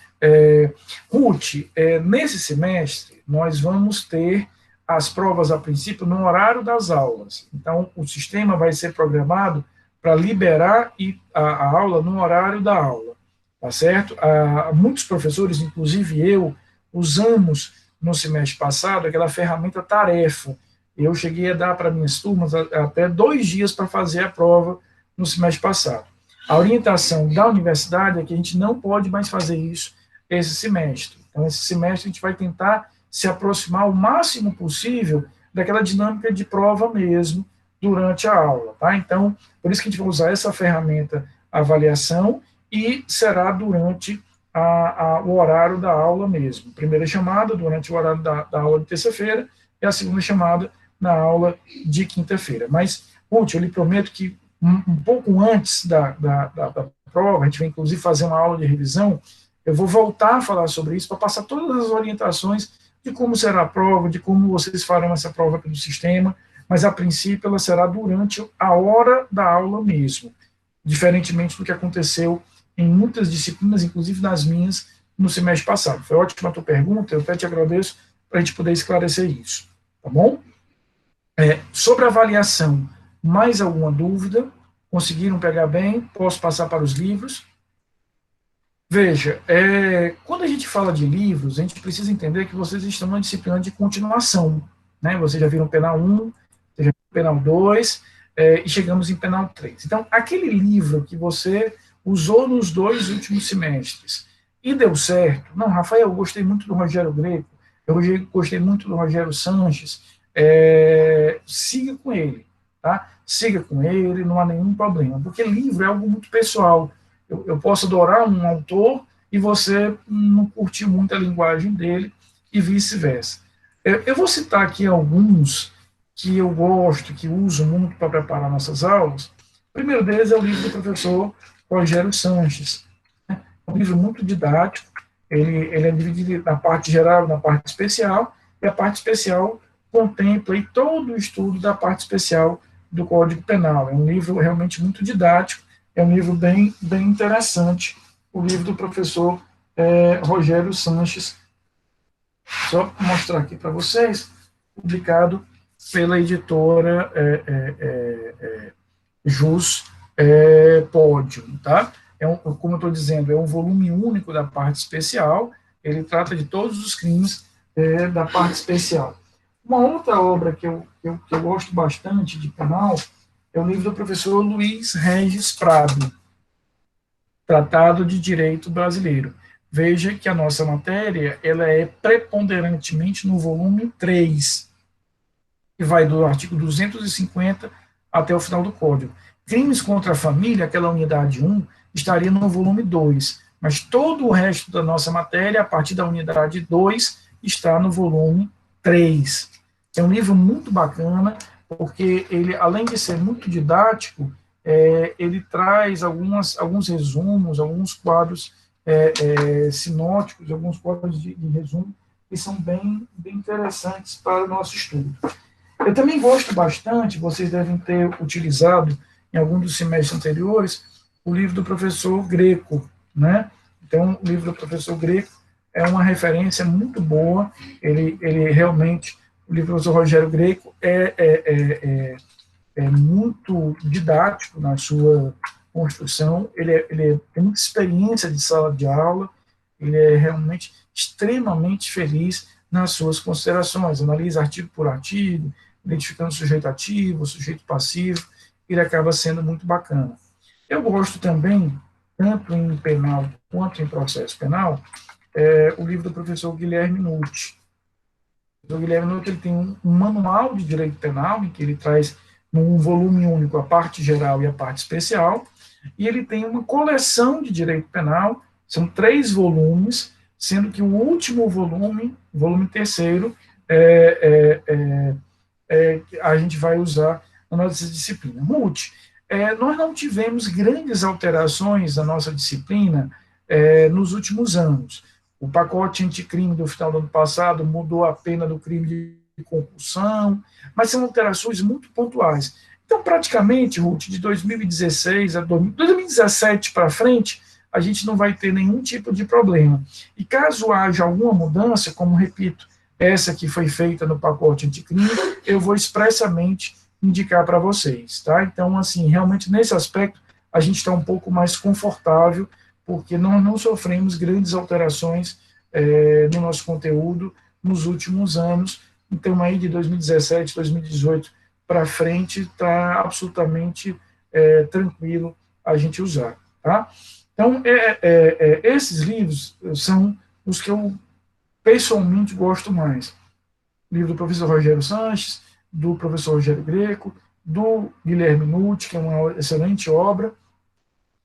Ruth, nesse semestre, nós vamos ter as provas, a princípio, no horário das aulas. Então, o sistema vai ser programado para liberar a aula no horário da aula, tá certo? Muitos professores, inclusive eu, usamos no semestre passado aquela ferramenta tarefa. Eu cheguei a dar para minhas turmas até 2 dias para fazer a prova no semestre passado. A orientação da universidade é que a gente não pode mais fazer isso esse semestre. Então, esse semestre a gente vai tentar se aproximar o máximo possível daquela dinâmica de prova mesmo durante a aula, tá? Então, por isso que a gente vai usar essa ferramenta avaliação e será durante o horário da aula mesmo. Primeira chamada durante o horário da aula de terça-feira e a segunda chamada na aula de quinta-feira. Mas, Ruth, eu lhe prometo que um pouco antes da prova, a gente vai inclusive fazer uma aula de revisão, eu vou voltar a falar sobre isso para passar todas as orientações de como será a prova, de como vocês farão essa prova pelo sistema, mas a princípio ela será durante a hora da aula mesmo, diferentemente do que aconteceu em muitas disciplinas, inclusive nas minhas, no semestre passado. Foi ótima a tua pergunta, eu até te agradeço para a gente poder esclarecer isso, tá bom? Sobre a avaliação, mais alguma dúvida? Conseguiram pegar bem? Posso passar para os livros? Veja, quando a gente fala de livros, a gente precisa entender que vocês estão numa disciplina de continuação, né? Vocês já viram Penal 1, vocês já viram Penal 2, e chegamos em Penal 3. Então, aquele livro que você usou nos 2 últimos semestres e deu certo, não, Rafael, eu gostei muito do Rogério Greco, eu gostei muito do Rogério Sanches, siga com ele, tá? Siga com ele, não há nenhum problema, porque livro é algo muito pessoal. Eu posso adorar um autor e você não curtir muito a linguagem dele e vice-versa. Eu vou citar aqui alguns que eu gosto, que uso muito para preparar nossas aulas. O primeiro deles é o livro do professor Rogério Sanches. É um livro muito didático, ele é dividido na parte geral e na parte especial, e a parte especial contempla aí todo o estudo da parte especial do Código Penal. É um livro realmente muito didático, é um livro bem interessante, o livro do professor Rogério Sanches. Só mostrar aqui para vocês, publicado pela editora Jus Pódium, tá? Como eu estou dizendo, é um volume único da parte especial, ele trata de todos os crimes da parte especial. Uma outra obra que eu gosto bastante de penal é o livro do professor Luiz Regis Prado, Tratado de Direito Brasileiro. Veja que a nossa matéria ela é preponderantemente no volume 3, que vai do artigo 250 até o final do Código. Crimes contra a família, aquela unidade 1, estaria no volume 2, mas todo o resto da nossa matéria, a partir da unidade 2, está no volume 3. É um livro muito bacana, porque ele, além de ser muito didático, ele traz alguns resumos, alguns quadros sinóticos, alguns quadros de resumo, que são bem interessantes para o nosso estudo. Eu também gosto bastante, vocês devem ter utilizado em algum dos semestres anteriores, o livro do professor Greco, né? Então, o livro do professor Greco é uma referência muito boa, ele realmente, o livro do professor Rogério Greco é muito didático na sua construção, ele tem muita experiência de sala de aula, ele é realmente extremamente feliz nas suas considerações, analisa artigo por artigo, identificando sujeito ativo, sujeito passivo, ele acaba sendo muito bacana. Eu gosto também, tanto em penal quanto em processo penal, o livro do professor Guilherme Nutti. O Guilherme Nutti ele tem um manual de direito penal, em que ele traz num volume único, a parte geral e a parte especial, e ele tem uma coleção de direito penal, são 3 volumes, sendo que o último volume, volume terceiro, a gente vai usar na nossa disciplina. Multi, nós não tivemos grandes alterações na nossa disciplina nos últimos anos. O pacote anticrime do final do ano passado mudou a pena do crime de concussão, mas são alterações muito pontuais. Então, praticamente, Ruth, de 2016 a 2017 para frente, a gente não vai ter nenhum tipo de problema. E caso haja alguma mudança, como repito, essa que foi feita no pacote anticrime, eu vou expressamente indicar para vocês, tá? Então, assim, realmente nesse aspecto, a gente está um pouco mais confortável, porque nós não sofremos grandes alterações no nosso conteúdo nos últimos anos. Então, aí de 2017, 2018 para frente, está absolutamente tranquilo a gente usar, tá? Então, esses livros são os que eu pessoalmente gosto mais. Livro do professor Rogério Sanches, do professor Rogério Greco, do Guilherme Nucci, que é uma excelente obra.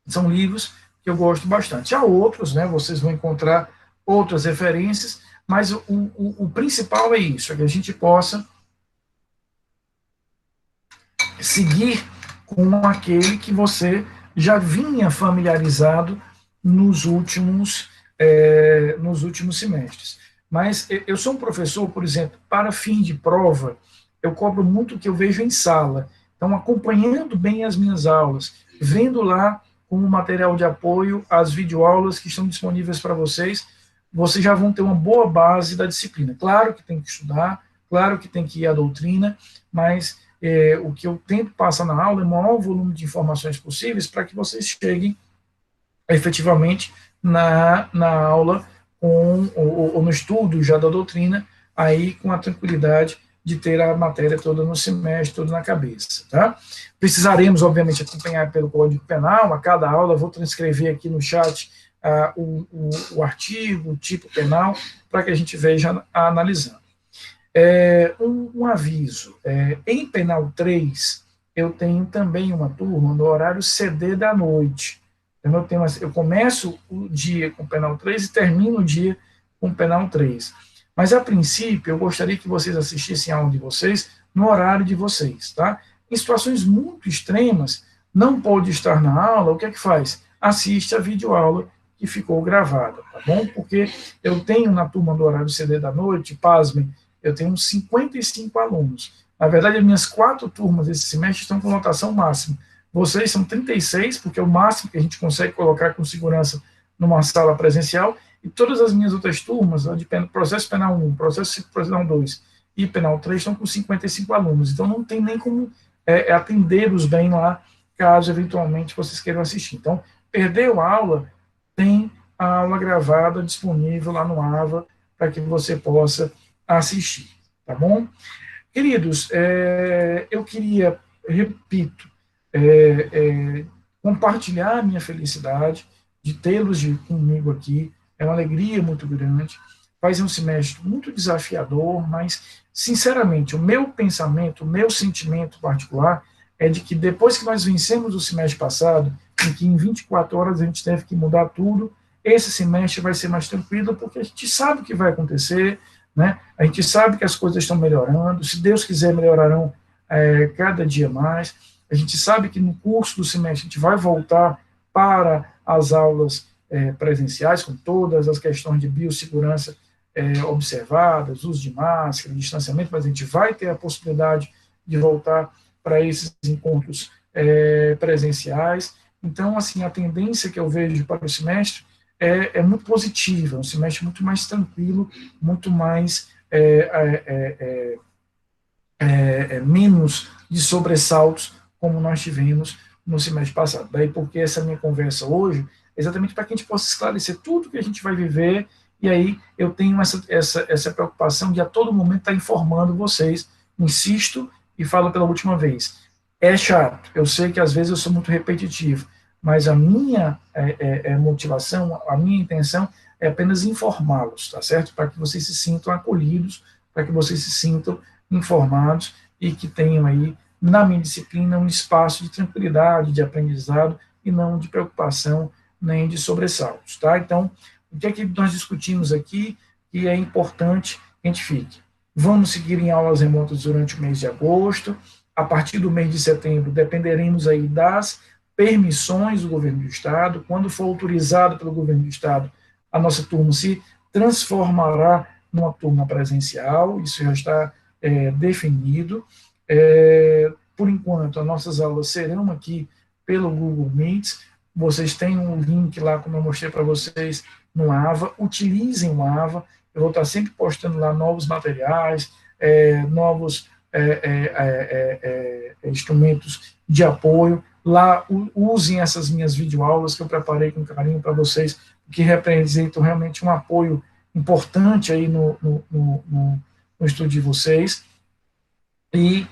São livros que eu gosto bastante. Há outros, né, vocês vão encontrar outras referências, mas o principal é isso, é que a gente possa seguir com aquele que você já vinha familiarizado nos últimos semestres. Mas eu sou um professor, por exemplo, para fim de prova, eu cobro muito o que eu vejo em sala. Então, acompanhando bem as minhas aulas, vendo lá como material de apoio as videoaulas que estão disponíveis para vocês, vocês já vão ter uma boa base da disciplina. Claro que tem que estudar, claro que tem que ir à doutrina, mas o que eu tento passar na aula é o maior volume de informações possíveis para que vocês cheguem efetivamente na aula ou no estudo já da doutrina, aí com a tranquilidade de ter a matéria toda no semestre, toda na cabeça, tá? Precisaremos, obviamente, acompanhar pelo Código Penal, a cada aula, vou transcrever aqui no chat o artigo, o tipo penal, para que a gente veja analisando. Um aviso, em Penal 3, eu tenho também uma turma no horário CD da noite. Então, eu começo o dia com Penal 3 e termino o dia com Penal 3. Mas, a princípio, eu gostaria que vocês assistissem a aula de vocês no horário de vocês, tá? Em situações muito extremas, não pode estar na aula, o que é que faz? Assiste a videoaula que ficou gravada, tá bom? Porque eu tenho na turma do horário CD da noite, pasmem, eu tenho uns 55 alunos. Na verdade, as minhas 4 turmas desse semestre estão com notação máxima. Vocês são 36, porque é o máximo que a gente consegue colocar com segurança numa sala presencial, e todas as minhas outras turmas, de processo penal 1, processo penal 2 e penal 3, estão com 55 alunos. Então, não tem nem como atendê-los bem lá, caso eventualmente vocês queiram assistir. Então, perdeu a aula, tem a aula gravada disponível lá no AVA, para que você possa assistir, tá bom? Queridos, eu queria, repito, compartilhar a minha felicidade de tê-los comigo aqui, é uma alegria muito grande, faz um semestre muito desafiador, mas, sinceramente, o meu pensamento, o meu sentimento particular é de que depois que nós vencemos o semestre passado, em que em 24 horas a gente teve que mudar tudo, esse semestre vai ser mais tranquilo, porque a gente sabe o que vai acontecer, né? A gente sabe que as coisas estão melhorando, se Deus quiser melhorarão cada dia mais, a gente sabe que no curso do semestre a gente vai voltar para as aulas presenciais, com todas as questões de biossegurança observadas, uso de máscara, distanciamento, mas a gente vai ter a possibilidade de voltar para esses encontros presenciais. Então, assim, a tendência que eu vejo para o semestre é muito positiva, um semestre muito mais tranquilo, muito mais menos de sobressaltos, como nós tivemos no semestre passado. Daí porque essa minha conversa hoje é exatamente para que a gente possa esclarecer tudo que a gente vai viver, e aí eu tenho essa preocupação de a todo momento estar informando vocês, insisto e falo pela última vez, é chato, eu sei que às vezes eu sou muito repetitivo, mas a minha motivação, a minha intenção é apenas informá-los, tá certo? Para que vocês se sintam acolhidos, para que vocês se sintam informados e que tenham aí na minha disciplina, um espaço de tranquilidade, de aprendizado, e não de preocupação, nem de sobressaltos, tá? Então, o que é que nós discutimos aqui, que é importante que a gente fique? Vamos seguir em aulas remotas durante o mês de agosto, a partir do mês de setembro, dependeremos aí das permissões do governo do estado, quando for autorizado pelo governo do estado, a nossa turma se transformará numa turma presencial, isso já está definido. Por enquanto, as nossas aulas serão aqui pelo Google Meet, vocês têm um link lá, como eu mostrei para vocês, no AVA, utilizem o AVA, eu vou estar sempre postando lá novos materiais, novos instrumentos de apoio, lá usem essas minhas videoaulas que eu preparei com carinho para vocês, que representam realmente um apoio importante aí no estudo de vocês, e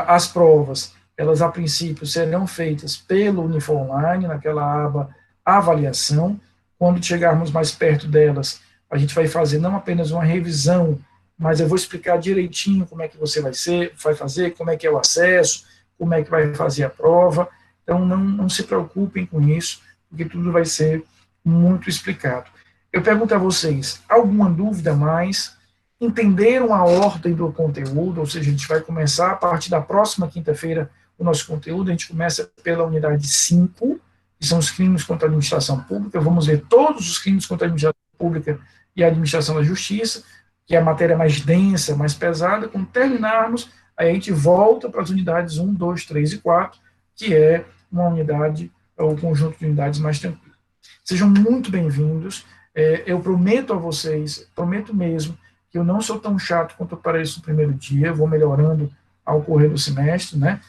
as provas, elas a princípio serão feitas pelo Unifor Online, naquela aba avaliação, quando chegarmos mais perto delas, a gente vai fazer não apenas uma revisão, mas eu vou explicar direitinho como é que você vai fazer, como é que é o acesso, como é que vai fazer a prova, então não se preocupem com isso, porque tudo vai ser muito explicado. Eu pergunto a vocês, alguma dúvida mais? Entenderam a ordem do conteúdo, ou seja, a gente vai começar a partir da próxima quinta-feira o nosso conteúdo, a gente começa pela unidade 5, que são os crimes contra a administração pública, vamos ver todos os crimes contra a administração pública e a administração da justiça, que é a matéria mais densa, mais pesada. Quando terminarmos, aí a gente volta para as unidades 1, 2, 3 e 4, que é uma unidade, ou um conjunto de unidades mais tranquilo. Sejam muito bem-vindos, eu prometo a vocês, prometo mesmo, que eu não sou tão chato quanto eu pareço no primeiro dia, eu vou melhorando ao correr do semestre, né?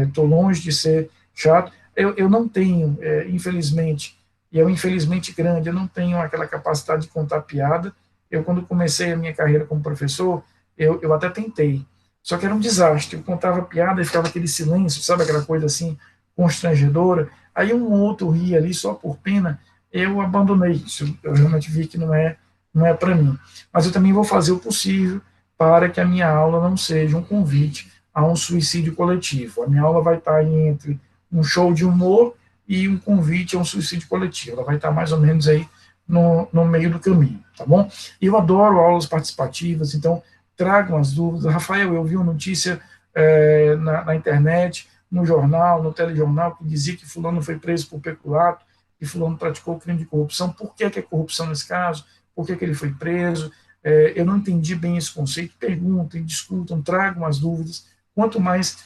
Estou longe de ser chato. Eu não tenho, infelizmente, e é um infelizmente grande, eu não tenho aquela capacidade de contar piada. Eu, quando comecei a minha carreira como professor, eu até tentei, só que era um desastre. Eu contava piada e ficava aquele silêncio, sabe, aquela coisa assim, constrangedora. Aí um outro ria ali só por pena, eu abandonei isso. Eu realmente vi que não é para mim. Mas eu também vou fazer o possível para que a minha aula não seja um convite a um suicídio coletivo. A minha aula vai estar entre um show de humor e um convite a um suicídio coletivo. Ela vai estar mais ou menos aí no meio do caminho, tá bom? E eu adoro aulas participativas, então tragam as dúvidas. Rafael, eu vi uma notícia na internet, no jornal, no telejornal, que dizia que fulano foi preso por peculato, que fulano praticou crime de corrupção. Por que é corrupção nesse caso? Por que ele foi preso? Eu não entendi bem esse conceito. Perguntem, discutam, tragam as dúvidas. Quanto mais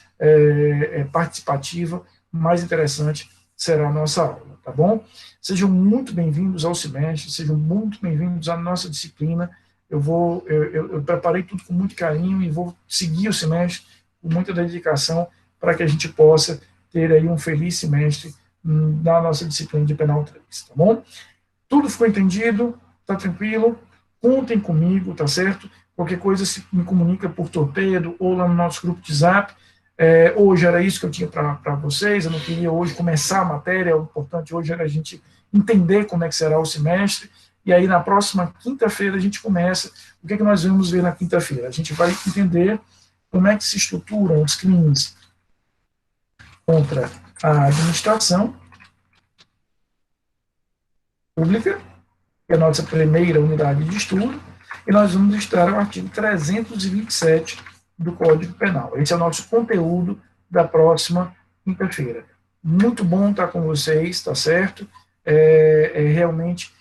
participativa, mais interessante será a nossa aula, tá bom? Sejam muito bem-vindos ao semestre, sejam muito bem-vindos à nossa disciplina. Eu preparei tudo com muito carinho e vou seguir o semestre com muita dedicação para que a gente possa ter aí um feliz semestre na nossa disciplina de Penal 3, tá bom? Tudo ficou entendido? Tá tranquilo? Contem comigo, tá certo? Qualquer coisa se me comunica por torpedo ou lá no nosso grupo de Zap. Hoje era isso que eu tinha para vocês, eu não queria hoje começar a matéria, o importante hoje era a gente entender como é que será o semestre, e aí na próxima quinta-feira a gente começa. O que é que nós vamos ver na quinta-feira? A gente vai entender como é que se estruturam os crimes contra a administração pública, que é a nossa primeira unidade de estudo, e nós vamos estudar o artigo 327 do Código Penal. Esse é o nosso conteúdo da próxima quinta-feira. Muito bom estar com vocês, tá certo? Realmente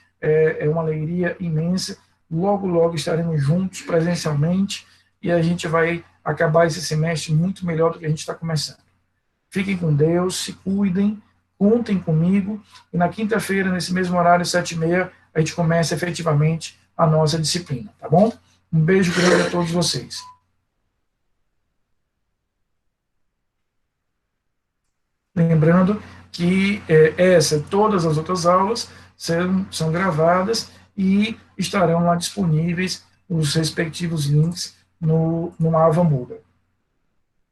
uma alegria imensa. Logo, logo estaremos juntos presencialmente e a gente vai acabar esse semestre muito melhor do que a gente está começando. Fiquem com Deus, se cuidem, contem comigo, e na quinta-feira, nesse mesmo horário, 7h30, a gente começa efetivamente a nossa disciplina, tá bom? Um beijo grande a todos vocês. Lembrando que todas as outras aulas são gravadas e estarão lá disponíveis os respectivos links no Ava Moodle.